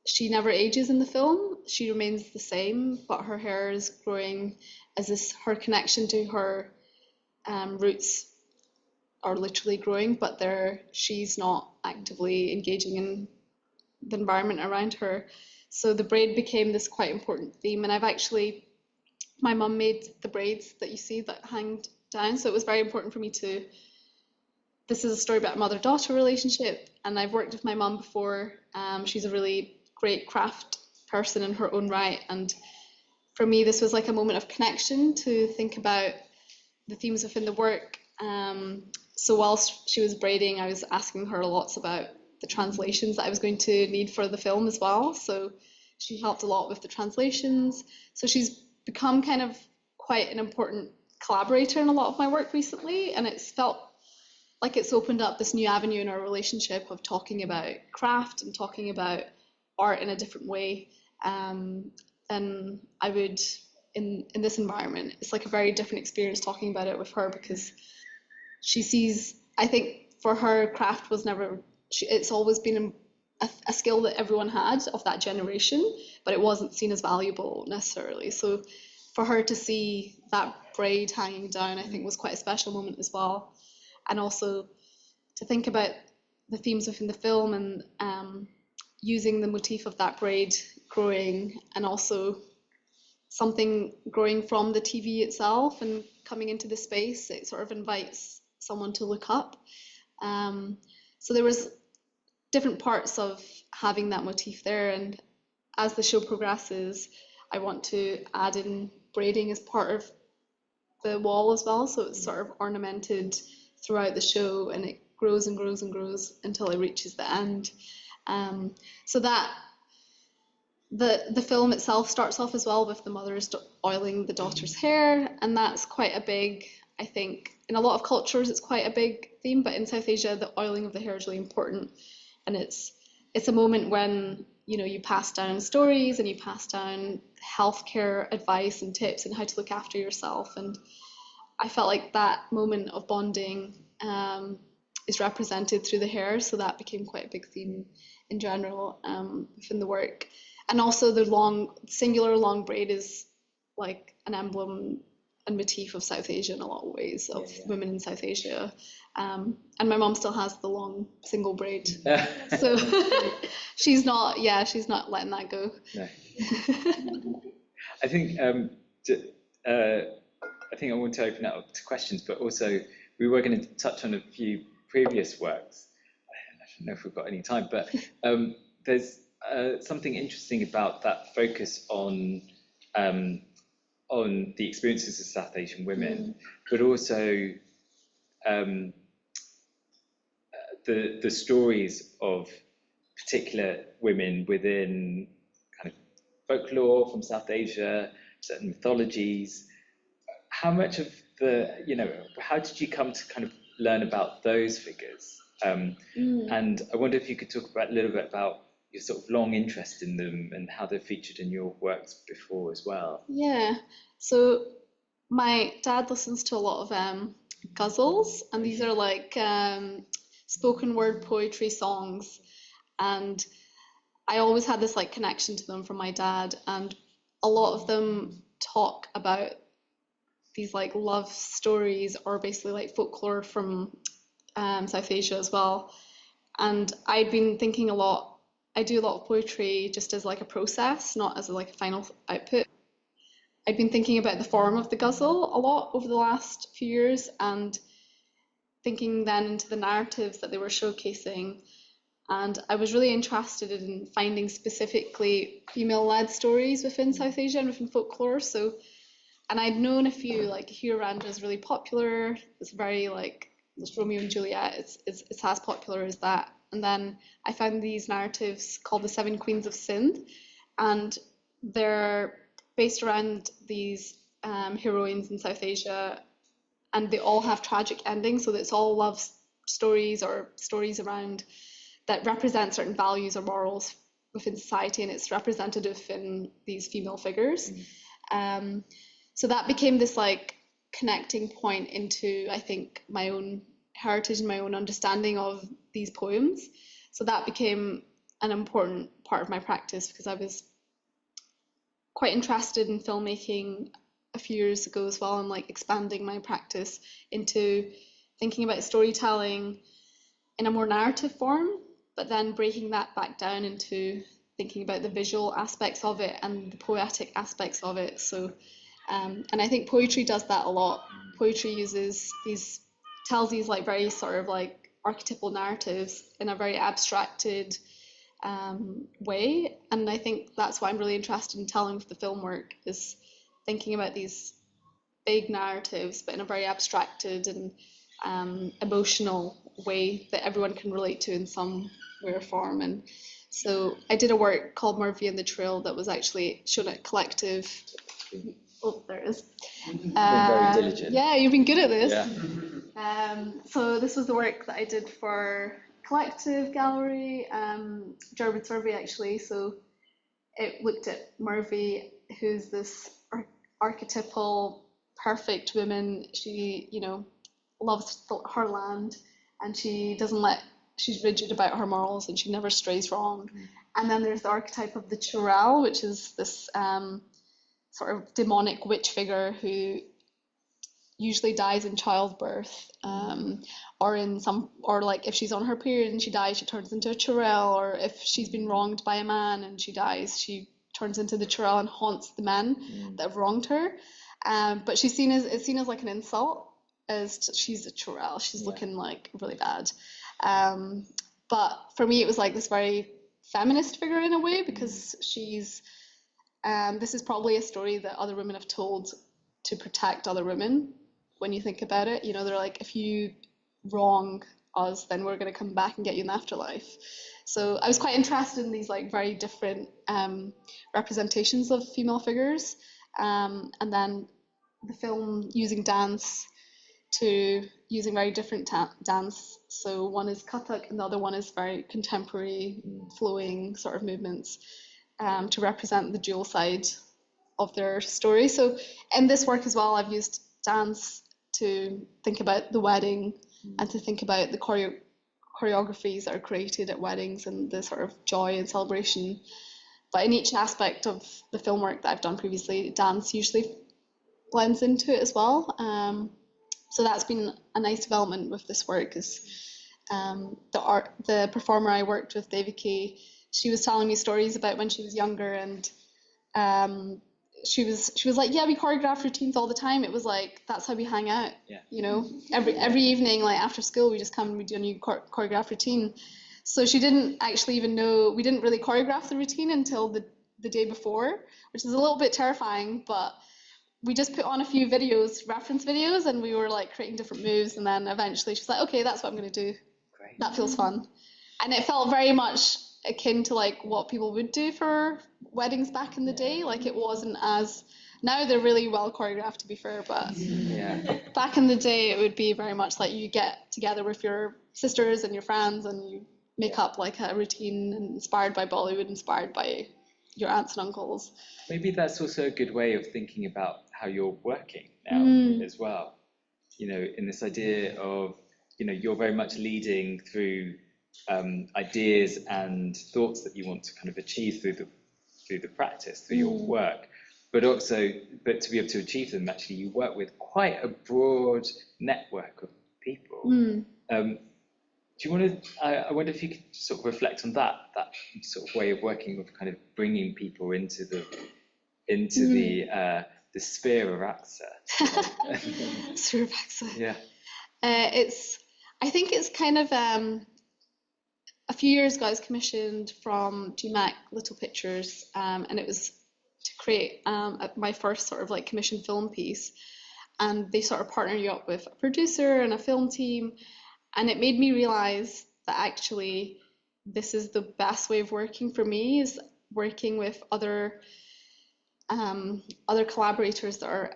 she never ages in the film, she remains the same, but her hair is growing as this, her connection to her roots are literally growing, but she's not actively engaging in the environment around her. So the braid became this quite important theme, and my mum made the braids that you see that hang down, so it was very important for me this is a story about a mother-daughter relationship, and I've worked with my mum before. She's a really great craft person in her own right, and for me this was like a moment of connection to think about the themes within the work. So whilst she was braiding, I was asking her lots about the translations that I was going to need for the film as well. So She helped a lot with the translations. So she's become kind of quite an important collaborator in a lot of my work recently, and it's felt like it's opened up this new avenue in our relationship of talking about craft and talking about art in a different way than I would in this environment. It's like a very different experience talking about it with her, because she sees, I think for her, craft was never, it's always been a skill that everyone had of that generation, but it wasn't seen as valuable necessarily. So for her to see that braid hanging down, I think was quite a special moment as well. And also to think about the themes within the film and using the motif of that braid growing, and also something growing from the TV itself and coming into the space, it sort of invites someone to look up. So there was different parts of having that motif there, and as the show progresses, I want to add in braiding as part of the wall as well, so it's sort of ornamented throughout the show, and it grows and grows and grows until it reaches the end. So that the film itself starts off as well with the mother's oiling the daughter's hair, and that's quite a big, I think, in a lot of cultures it's quite a big theme, but in South Asia the oiling of the hair is really important, and it's a moment when, you know, you pass down stories and you pass down healthcare advice and tips and how to look after yourself, and I felt like that moment of bonding is represented through the hair, so that became quite a big theme in general within the work. And also the singular long braid is like an emblem and motif of South Asia in a lot of ways, of women in South Asia. And my mom still has the long single braid, so she's not letting that go. No. I think I want to open it up to questions, but also we were going to touch on a few previous works. I don't know if we've got any time, but there's something interesting about that focus on the experiences of South Asian women, but also the stories of particular women within kind of folklore from South Asia, certain mythologies. How much of how did you come to kind of learn about those figures? And I wonder if you could talk a little bit about your sort of long interest in them and how they're featured in your works before as well. Yeah, so my dad listens to a lot of ghazals, and these are like spoken word poetry songs, and I always had this like connection to them from my dad, and a lot of them talk about these like love stories, or basically like folklore from South Asia as well. And I'd been thinking a lot, I do a lot of poetry just as like a process, not as like a final output. I'd been thinking about the form of the ghazal a lot over the last few years, and thinking then into the narratives that they were showcasing. And I was really interested in finding specifically female-led stories within South Asia and within folklore. So, and I'd known a few, like Hugh Ranja is really popular. It's very like, it's Romeo and Juliet, it's as popular as that. And then I found these narratives called the Seven Queens of Sindh, and they're based around these heroines in South Asia, and they all have tragic endings, so it's all love stories or stories around that represent certain values or morals within society, and it's representative in these female figures. So that became this like connecting point into, I think, my own heritage and my own understanding of these poems. So that became an important part of my practice, because I was quite interested in filmmaking a few years ago as well, and like expanding my practice into thinking about storytelling in a more narrative form, but then breaking that back down into thinking about the visual aspects of it and the poetic aspects of it. So and I think poetry does that a lot. Poetry tells these like very sort of like archetypal narratives in a very abstracted way, and I think that's what I'm really interested in telling with the film work, is thinking about these big narratives but in a very abstracted and emotional way that everyone can relate to in some way or form. And So I did a work called Murphy and the Trail that was actually shown at Collective. Oh, there it is. You've been very diligent. Yeah, you've been good at this. Yeah. So this was the work that I did for Collective Gallery, Jerwood Survey actually. So it looked at Murphy, who's this archetypal, perfect woman. She, loves her land, and she's rigid about her morals, and she never strays wrong. And then there's the archetype of the churel, which is this sort of demonic witch figure who usually dies in childbirth, or like if she's on her period and she dies, she turns into a churel, or if she's been wronged by a man and she dies, she turns into the churel and haunts the men that have wronged her. But it's seen as like an insult, as she's a churel, she's looking like really bad. But for me, it was like this very feminist figure in a way, because she's this is probably a story that other women have told to protect other women. When you think about it, they're like, if you wrong us, then we're going to come back and get you in the afterlife. So I was quite interested in these like very different representations of female figures, and then the film using very different dance. So one is Kathak and the other one is very contemporary, flowing sort of movements, to represent the dual side of their story. So in this work as well, I've used dance to think about the wedding and to think about the choreographies that are created at weddings and the sort of joy and celebration. But in each aspect of the film work that I've done previously, dance usually blends into it as well. So that's been a nice development with this work. Is the performer I worked with, Devaki, she was telling me stories about when she was younger, and she was like, yeah, we choreograph routines all the time. It was like, that's how we hang out. Every evening, like after school, we just come and we do a new choreograph routine. So she didn't actually even know, we didn't really choreograph the routine until the day before, which is a little bit terrifying, but we just put on a few reference videos, and we were like creating different moves, and then eventually she's like, okay, that's what I'm going to do. Great. That feels fun. And it felt very much akin to like what people would do for weddings back in the day. Like it wasn't as, now they're really well choreographed, to be fair, but back in the day it would be very much like you get together with your sisters and your friends and you make up like a routine inspired by Bollywood, inspired by your aunts and uncles. Maybe that's also a good way of thinking about how you're working now as well. In this idea of, you're very much leading through ideas and thoughts that you want to kind of achieve through the practice, through your work, but to be able to achieve them, actually you work with quite a broad network of people. Do you want to? I wonder if you could sort of reflect on that sort of way of working, of kind of bringing people into the sphere of Aqsa. Sphere of Aqsa. Yeah. I think it's kind of a few years ago I was commissioned from GMAC Little Pictures, and it was to create my first sort of like commission film piece, and they sort of partner you up with a producer and a film team. And it made me realize that actually this is the best way of working for me, is working with other collaborators that are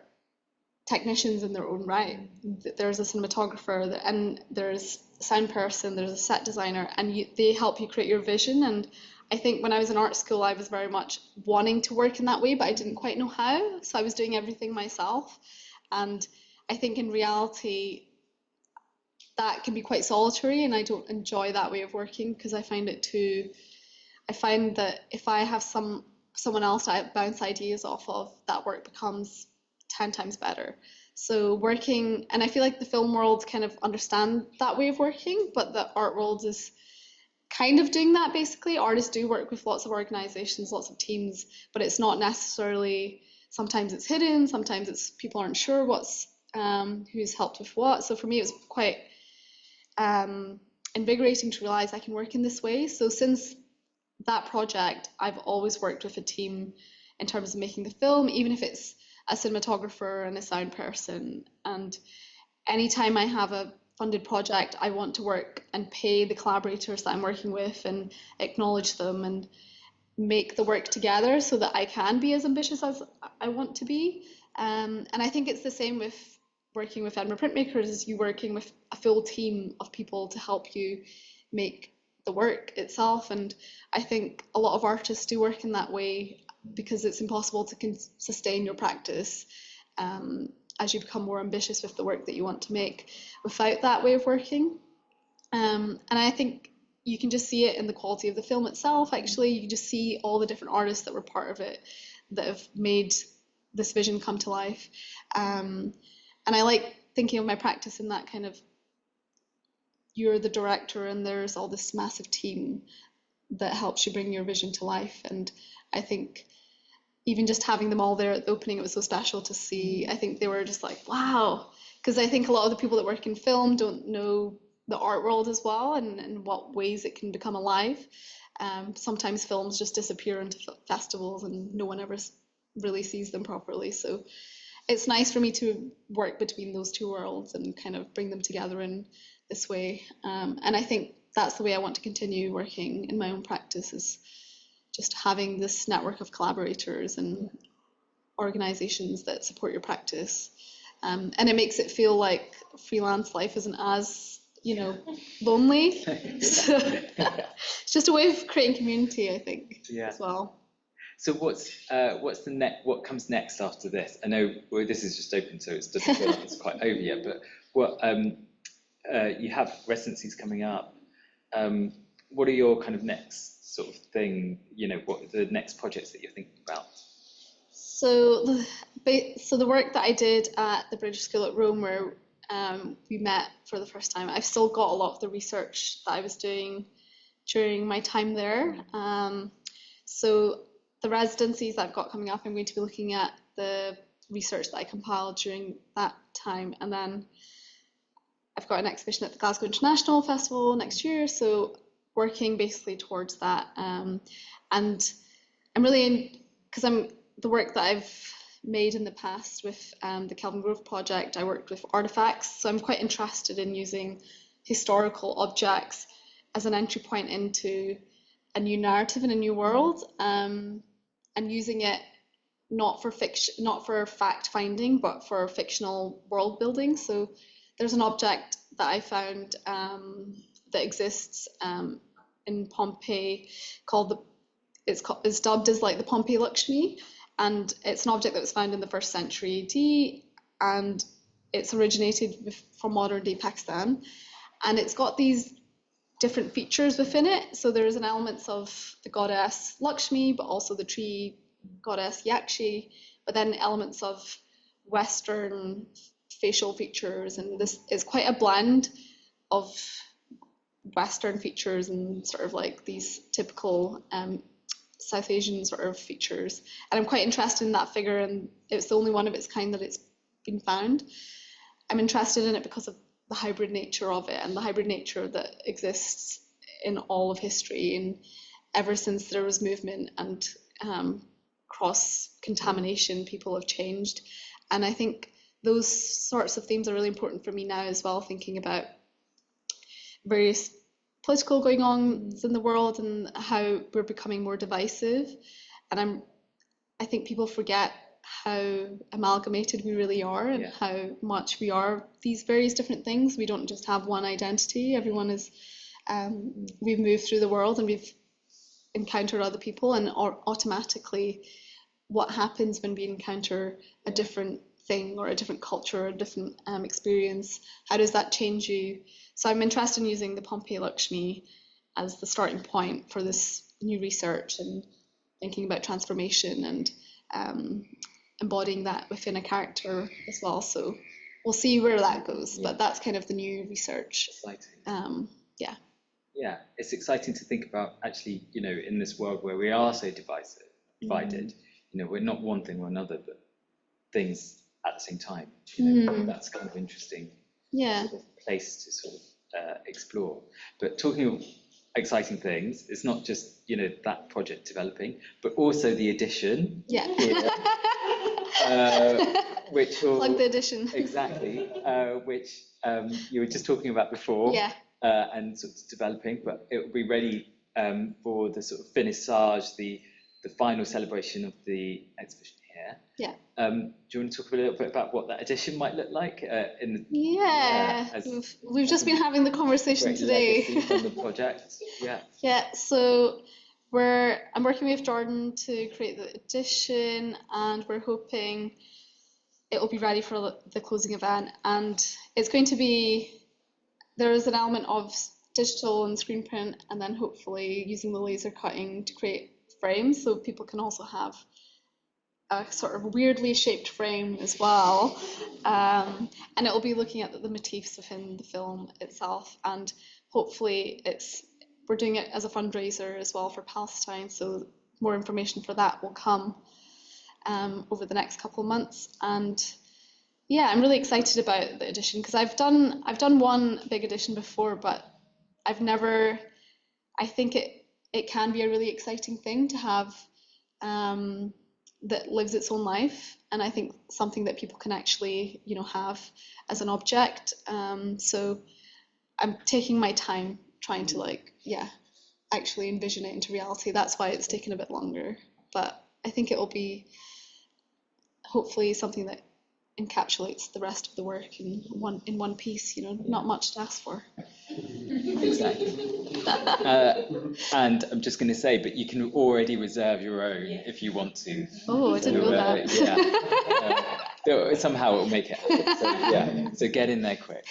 technicians in their own right. There's a cinematographer, and there's a sound person, there's a set designer, and they help you create your vision. And I think when I was in art school, I was very much wanting to work in that way, but I didn't quite know how. So I was doing everything myself. And I think in reality, that can be quite solitary, and I don't enjoy that way of working, because I find that if I have someone else that I bounce ideas off of, that work becomes 10 times better. So working, and I feel like the film world kind of understand that way of working, but the art world is kind of doing that basically. Artists do work with lots of organizations, lots of teams, but it's not necessarily, sometimes it's hidden, sometimes it's people aren't sure who's helped with what. So for me, it was quite invigorating to realize I can work in this way. So since that project, I've always worked with a team in terms of making the film, even if it's a cinematographer and a sound person. And anytime I have a funded project, I want to work and pay the collaborators that I'm working with and acknowledge them and make the work together so that I can be as ambitious as I want to be. And I think it's the same with working with Edinburgh Printmakers. You working with a full team of people to help you make the work itself. And I think a lot of artists do work in that way because it's impossible to sustain your practice as you become more ambitious with the work that you want to make without that way of working. And I think you can just see it in the quality of the film itself. Actually, you can just see all the different artists that were part of it that have made this vision come to life. And I like thinking of my practice in that kind of, you're the director and there's all this massive team that helps you bring your vision to life. And I think even just having them all there at the opening, it was so special to see. I think they were just like, wow. Because I think a lot of the people that work in film don't know the art world as well and what ways it can become alive. Sometimes films just disappear into festivals and no one ever really sees them properly. So it's nice for me to work between those two worlds and kind of bring them together in this way. And I think that's the way I want to continue working in my own practice, is just having this network of collaborators and organizations that support your practice. And it makes it feel like freelance life isn't as, lonely. So it's just a way of creating community, I think, as well. So what comes next after this? I know this is just open, so it doesn't feel like it's quite over yet, but what you have residencies coming up. What are your kind of next sort of thing, what are the next projects that you're thinking about? So the work that I did at the British School at Rome, where we met for the first time, I've still got a lot of the research that I was doing during my time there. So the residencies that I've got coming up, I'm going to be looking at the research that I compiled during that time, and then I've got an exhibition at the Glasgow International Festival next year, so working basically towards that. And I'm really because the work that I've made in the past with the Kelvingrove project, I worked with artifacts, so I'm quite interested in using historical objects as an entry point into a new narrative in a new world, and using it not for fact finding, but for fictional world building. So there's an object that I found that exists in Pompeii it's dubbed as like the Pompeii Lakshmi, and it's an object that was found in the 1st century AD, and it's originated from modern day Pakistan, and it's got these different features within it. So there's an elements of the goddess Lakshmi, but also the tree goddess Yakshi, but then elements of Western facial features, and this is quite a blend of Western features and sort of like these typical South Asian sort of features. And I'm quite interested in that figure, and it's the only one of its kind that it's been found. I'm interested in it because of the hybrid nature of it and the hybrid nature that exists in all of history, and ever since there was movement and cross-contamination, people have changed. And I think those sorts of themes are really important for me now as well, thinking about various political going on in the world and how we're becoming more divisive. And I think people forget how amalgamated we really are, and how much we are these various different things. We don't just have one identity. Everyone is, we've moved through the world and we've encountered other people, and automatically what happens when we encounter a different thing or a different culture or a different experience, how does that change you? So I'm interested in using the Pompeii Lakshmi as the starting point for this new research, and thinking about transformation and embodying that within a character as well. So we'll see where that goes, but that's kind of the new research. Exciting. Yeah, it's exciting to think about actually, in this world where we are so divided, we're not one thing or another, but things at the same time. That's kind of interesting. Sort of place to sort of explore. But talking of exciting things, it's not just that project developing, but also the edition. Yeah. Here, which will plug the edition. Exactly. Which you were just talking about before, Yeah. and sort of developing, but it will be ready for the sort of finissage, the final celebration of the exhibition here. Yeah. Do you want to talk a little bit about what that edition might look like? We've just been having the conversation today. On the project. Yeah. Yeah. So I'm working with Jordan to create the edition, and we're hoping it will be ready for the closing event. And it's going to be, there is an element of digital and screen print, and then hopefully using the laser cutting to create frames, so people can also have a sort of weirdly shaped frame as well. And it will be looking at the motifs within the film itself, and hopefully we're doing it as a fundraiser as well for Palestine, so more information for that will come over the next couple of months. And yeah, I'm really excited about the edition, because I've done one big edition before, but I think it can be a really exciting thing to have that lives its own life, and I think something that people can actually, have as an object. So I'm taking my time trying to actually envision it into reality. That's why it's taken a bit longer, but I think it will be hopefully something that encapsulates the rest of the work in one piece. Not much to ask for. Exactly. And I'm just going to say, but you can already reserve your own if you want to. Oh, I didn't know that. Yeah. Somehow it will make it happen. So get in there quick.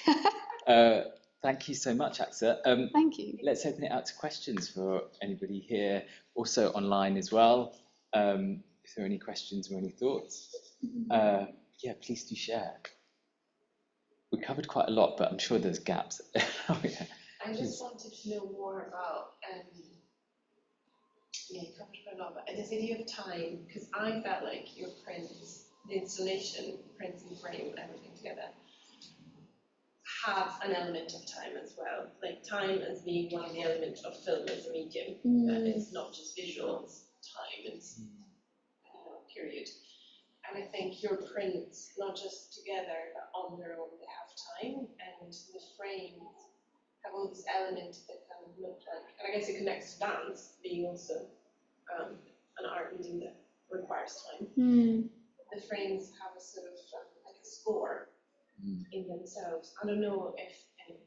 Thank you so much, Aqsa. Thank you. Let's open it out to questions for anybody here, also online as well. If there are any questions or any thoughts, please do share. We covered quite a lot, but I'm sure there's gaps. I just wanted to know more about, you covered quite a lot, but this idea of time, because I felt like your prints, the installation, prints and frame, everything together, have an element of time as well. Like time as being one of the elements of film as a medium. It's not just visual, it's time, it's period. And I think your prints, not just together, but on their own, they have time, and the frames have all these elements that kind of look like, and I guess it connects to dance, being also an art medium that requires time. The frames have a sort of like a score in themselves. I don't know if any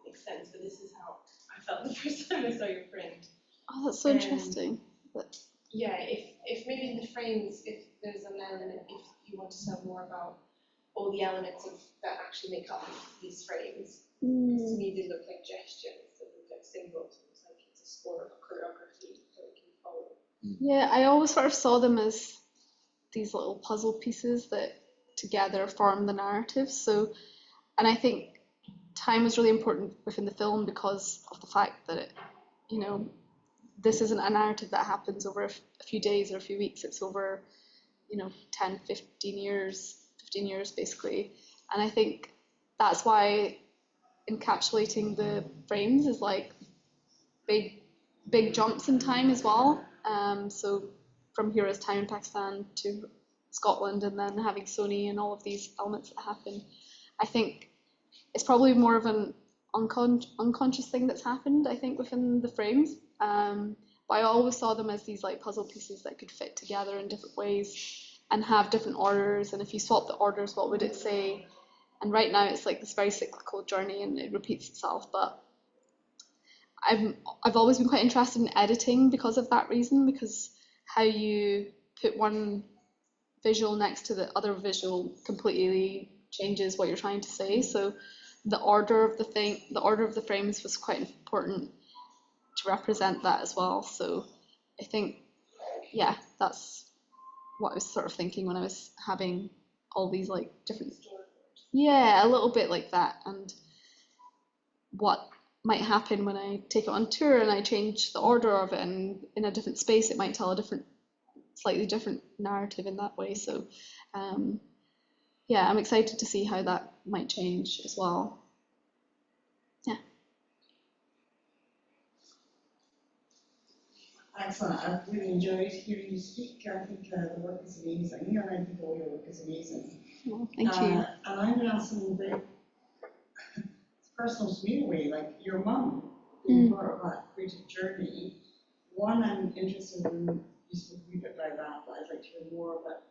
makes sense, but this is how I felt the first time I saw your print. Oh, that's so interesting. Yeah, if maybe in the frames, if there's an element, if you want to tell more about all the elements that actually make up these frames, because to me they look like gestures, they look like symbols, it's like it's a score of a choreography that we can follow. Yeah, I always sort of saw them as these little puzzle pieces that together form the narrative. So, and I think time is really important within the film because of the fact that it, this isn't a narrative that happens over a few days or a few weeks. It's over, 10, 15 years basically. And I think that's why encapsulating the frames is like big jumps in time as well. So from here as time in Pakistan to Scotland, and then having Sony and all of these elements that happen, I think it's probably more of an unconscious thing that's happened, I think, within the frames. But I always saw them as these like puzzle pieces that could fit together in different ways and have different orders. And if you swap the orders, what would it say? And right now it's like this very cyclical journey and it repeats itself. But I've always been quite interested in editing because of that reason, because how you put one visual next to the other visual completely changes what you're trying to say. So the order of the frames was quite important to represent that as well. So I think, that's what I was sort of thinking when I was having all these like different, a little bit like that, and what might happen when I take it on tour and I change the order of it, and in a different space it might tell a slightly different narrative in that way. So I'm excited to see how that might change as well. Excellent. I've really enjoyed hearing you speak. I think the work is amazing, and I think all your work is amazing. Well, thank you. And I'm going to ask something a bit personal to me in a way, like your mum being part of that creative journey. One, I'm interested in, you spoke a wee bit about that, but I'd like to hear more about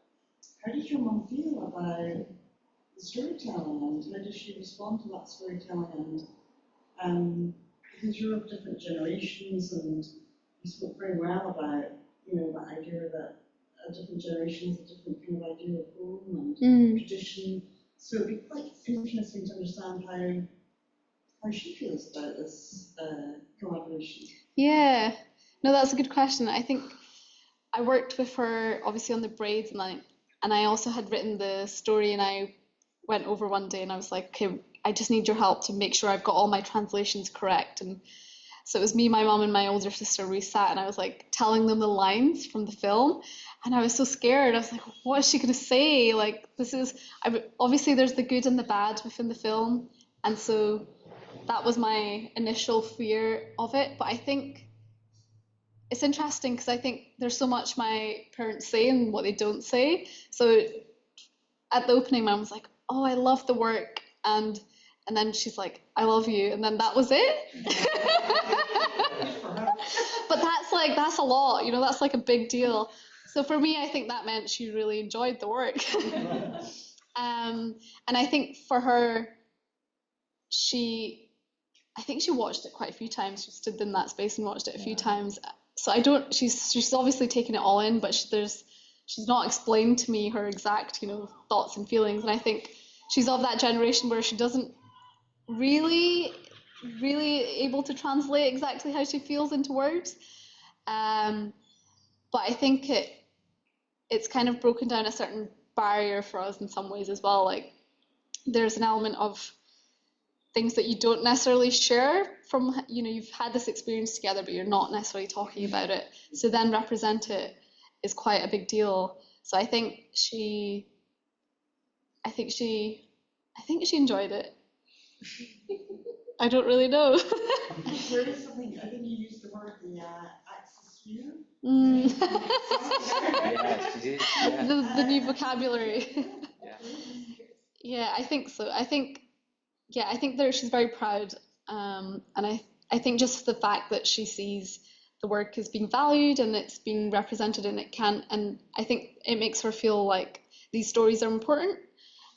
how did your mum feel about the storytelling and how does she respond to that storytelling? And because you're of different generations and you spoke very well about, that idea that different generations have different kind of idea of home and tradition. So it'd be quite interesting to understand how she feels about this collaboration. Yeah, no, that's a good question. I think I worked with her obviously on the braids, and I also had written the story, and I went over one day and I was like, okay, I just need your help to make sure I've got all my translations correct. And so it was me, my mum, and my older sister. We sat and I was like telling them the lines from the film, and I was so scared. I was like, what is she going to say? Like, obviously there's the good and the bad within the film, and so that was my initial fear of it. But I think it's interesting because I think there's so much my parents say and what they don't say. So at the opening, Mum was like, oh, I love the work, and then she's like, I love you, and then that was it. But that's a lot, that's like a big deal. So for me, I think that meant she really enjoyed the work. And I think for her, I think she watched it quite a few times. She stood in that space and watched it a few times. So she's obviously taken it all in, but she's not explained to me her exact, thoughts and feelings. And I think she's of that generation where she doesn't really able to translate exactly how she feels into words. But I think it's kind of broken down a certain barrier for us in some ways as well. Like, there's an element of things that you don't necessarily share from, you've had this experience together, but you're not necessarily talking about it. So then represent it is quite a big deal. So I think she enjoyed it. I don't really know. There is something, I think you used the word, the axis sphere. Yeah, she did. Yeah. The new vocabulary. Yeah, I think so. I think that she's very proud, and I think just the fact that she sees the work as being valued and it's being represented, and I think it makes her feel like these stories are important,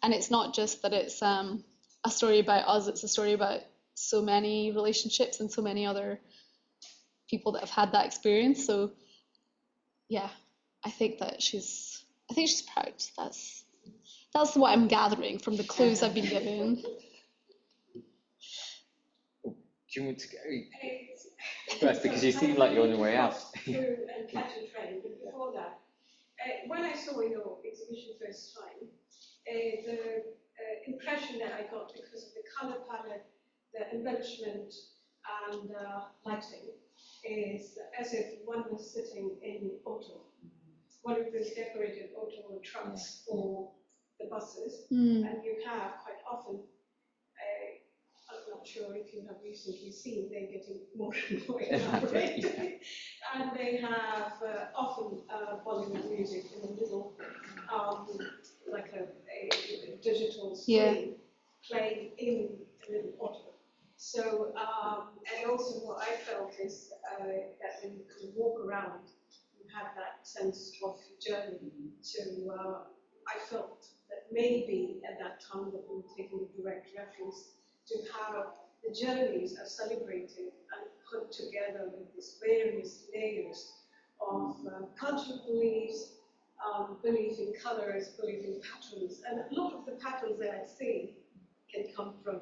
and it's not just that it's a story about us, it's a story about so many relationships and so many other people that have had that experience. So yeah, I think she's proud. That's what I'm gathering from the clues I've been given. Do you want to go first, because you seem like you're on your way out? Through and catch a train, but before that, when I saw your exhibition first time, the impression that I got, because of the colour palette, the embellishment and lighting, is as if one was sitting in auto, one of those decorated auto trucks for the buses, and you have quite often, I'm not sure if you have recently seen, they're getting more and more elaborate, and they have often Bollywood music in the middle, like a digital screen playing in a little auto. So, and also what I felt is that when you can walk around, you have that sense of journey. So I felt that maybe at that time that we were taking a direct reference to how the journeys are celebrated and put together with these various layers of cultural beliefs, belief in colours, belief in patterns, and a lot of the patterns that I see can come from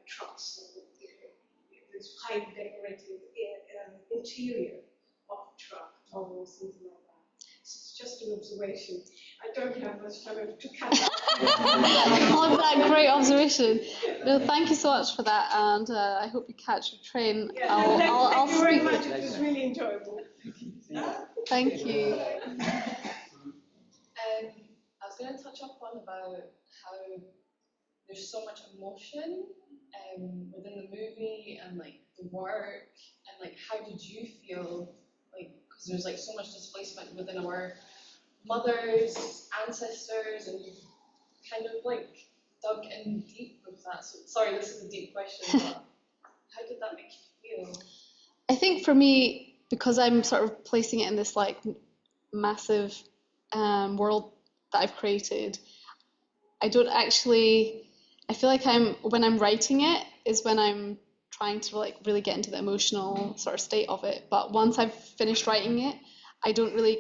trucks, this highly decorative interior of a truck or something like that. It's just an observation. I don't have much time to catch up. On that great observation. No, thank you so much for that, and I hope you catch your train. Yeah, I'll thank you very much. It was really enjoyable. Thank you. I was going to touch upon about how there's so much emotion within the movie and like the work, and like how did you feel, like, because there's like so much displacement within our mothers, ancestors, and you've kind of like dug in deep with that. So, sorry, this is a deep question, but how did that make you feel? I think for me, because I'm sort of placing it in this like massive world that I've created, I don't actually, I feel like when I'm writing it is when I'm trying to like really get into the emotional sort of state of it. But once I've finished writing it, I don't really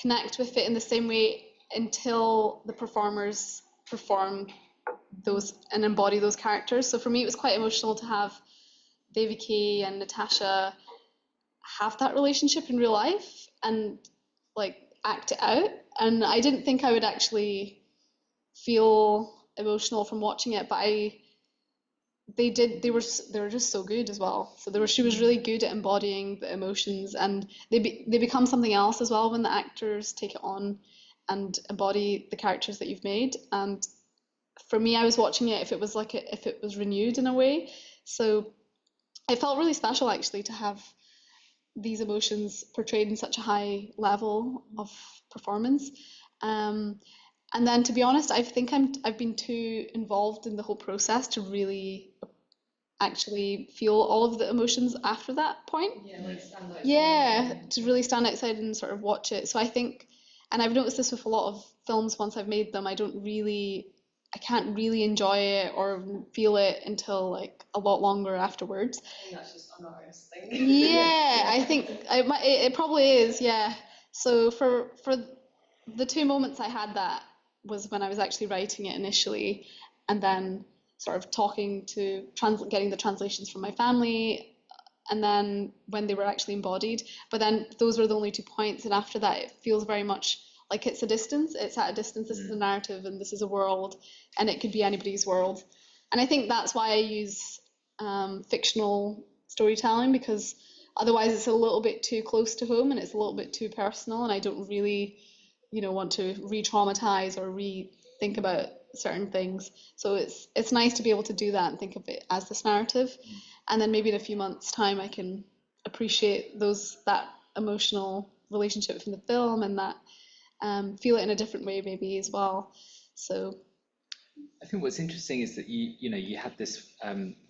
connect with it in the same way until the performers perform those and embody those characters. So for me, it was quite emotional to have Devaki and Natasha have that relationship in real life and like act it out. And I didn't think I would actually feel emotional from watching it, but they were just so good as well. So she was really good at embodying the emotions, and they become something else as well when the actors take it on and embody the characters that you've made. And for me, I was watching it if it was renewed in a way. So it felt really special actually to have these emotions portrayed in such a high level of performance. And then, to be honest, I think I've been too involved in the whole process to really actually feel all of the emotions after that point. Yeah, like stand outside. Yeah, to really stand outside and sort of watch it. So I think, and I've noticed this with a lot of films once I've made them, I can't really enjoy it or feel it until like a lot longer afterwards. I think that's just an artist thing. Yeah, I think it probably is, yeah. So for the two moments I had that was when I was actually writing it initially, and then sort of getting the translations from my family, and then when they were actually embodied. But then those were the only 2 points, and after that it feels very much like it's at a distance. This is a narrative and this is a world, and it could be anybody's world. And I think that's why I use fictional storytelling, because otherwise it's a little bit too close to home and it's a little bit too personal, and I don't really want to re-traumatize or think about certain things. So it's nice to be able to do that and think of it as this narrative, and then maybe in a few months' time I can appreciate that emotional relationship from the film, and that feel it in a different way maybe as well. So I think what's interesting is that you had this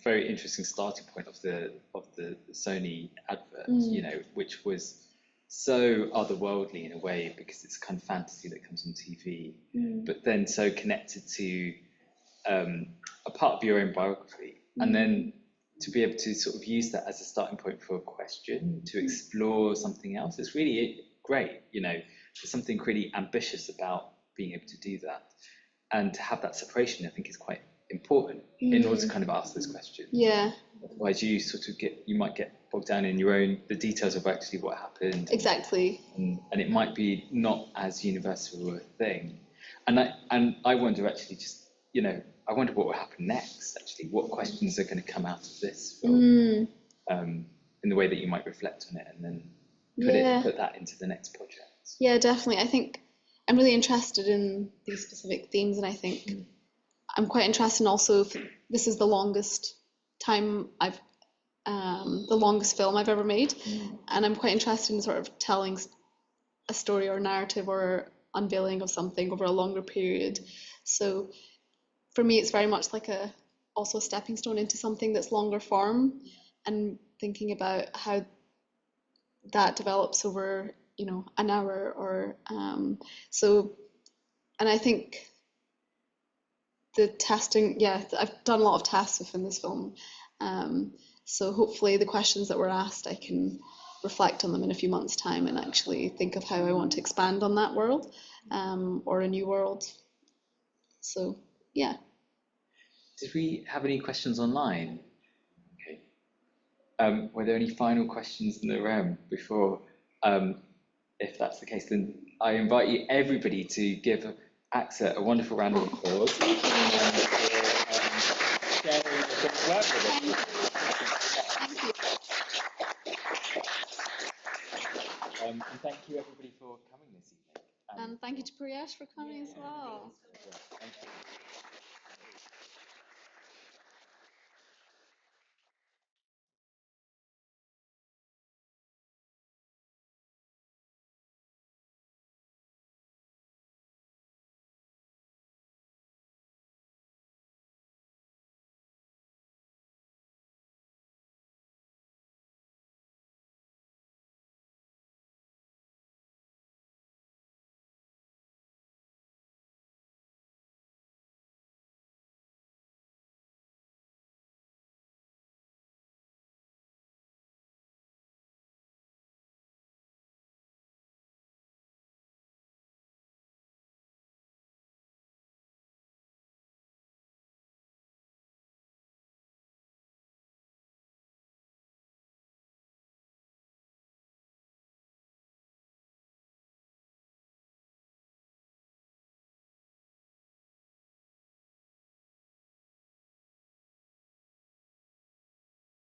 very interesting starting point of the Sony advert, which was so otherworldly in a way because it's a kind of fantasy that comes on TV, but then so connected to a part of your own biography, and then to be able to sort of use that as a starting point for a question to explore something else. It's really great, there's something really ambitious about being able to do that, and to have that separation I think is quite important in order to kind of ask those questions. Yeah. Otherwise you sort of might get bogged down in the details of actually what happened. Exactly. And it might be not as universal a thing. And I wonder actually just, I wonder what will happen next actually, what questions are going to come out of this film, in the way that you might reflect on it and then put that into the next project. Yeah, definitely. I think I'm really interested in these specific themes, and I think I'm quite interested in also this is the longest time the longest film I've ever made, and I'm quite interested in sort of telling a story or narrative or unveiling of something over a longer period. So for me it's very much like also a stepping stone into something that's longer form, and thinking about how that develops over an hour or so. And I think the testing, I've done a lot of tests within this film, so hopefully the questions that were asked I can reflect on them in a few months' time and actually think of how I want to expand on that world, or a new world. So yeah. Did we have any questions online? Okay. Were there any final questions in the room before? If that's the case, then I invite you, everybody, to give Aqsa a wonderful round of applause. Thank you. Sharing the work with us. Thank you. And thank you, everybody, for coming this evening. And thank you to Priyesh for coming as well. Thank you.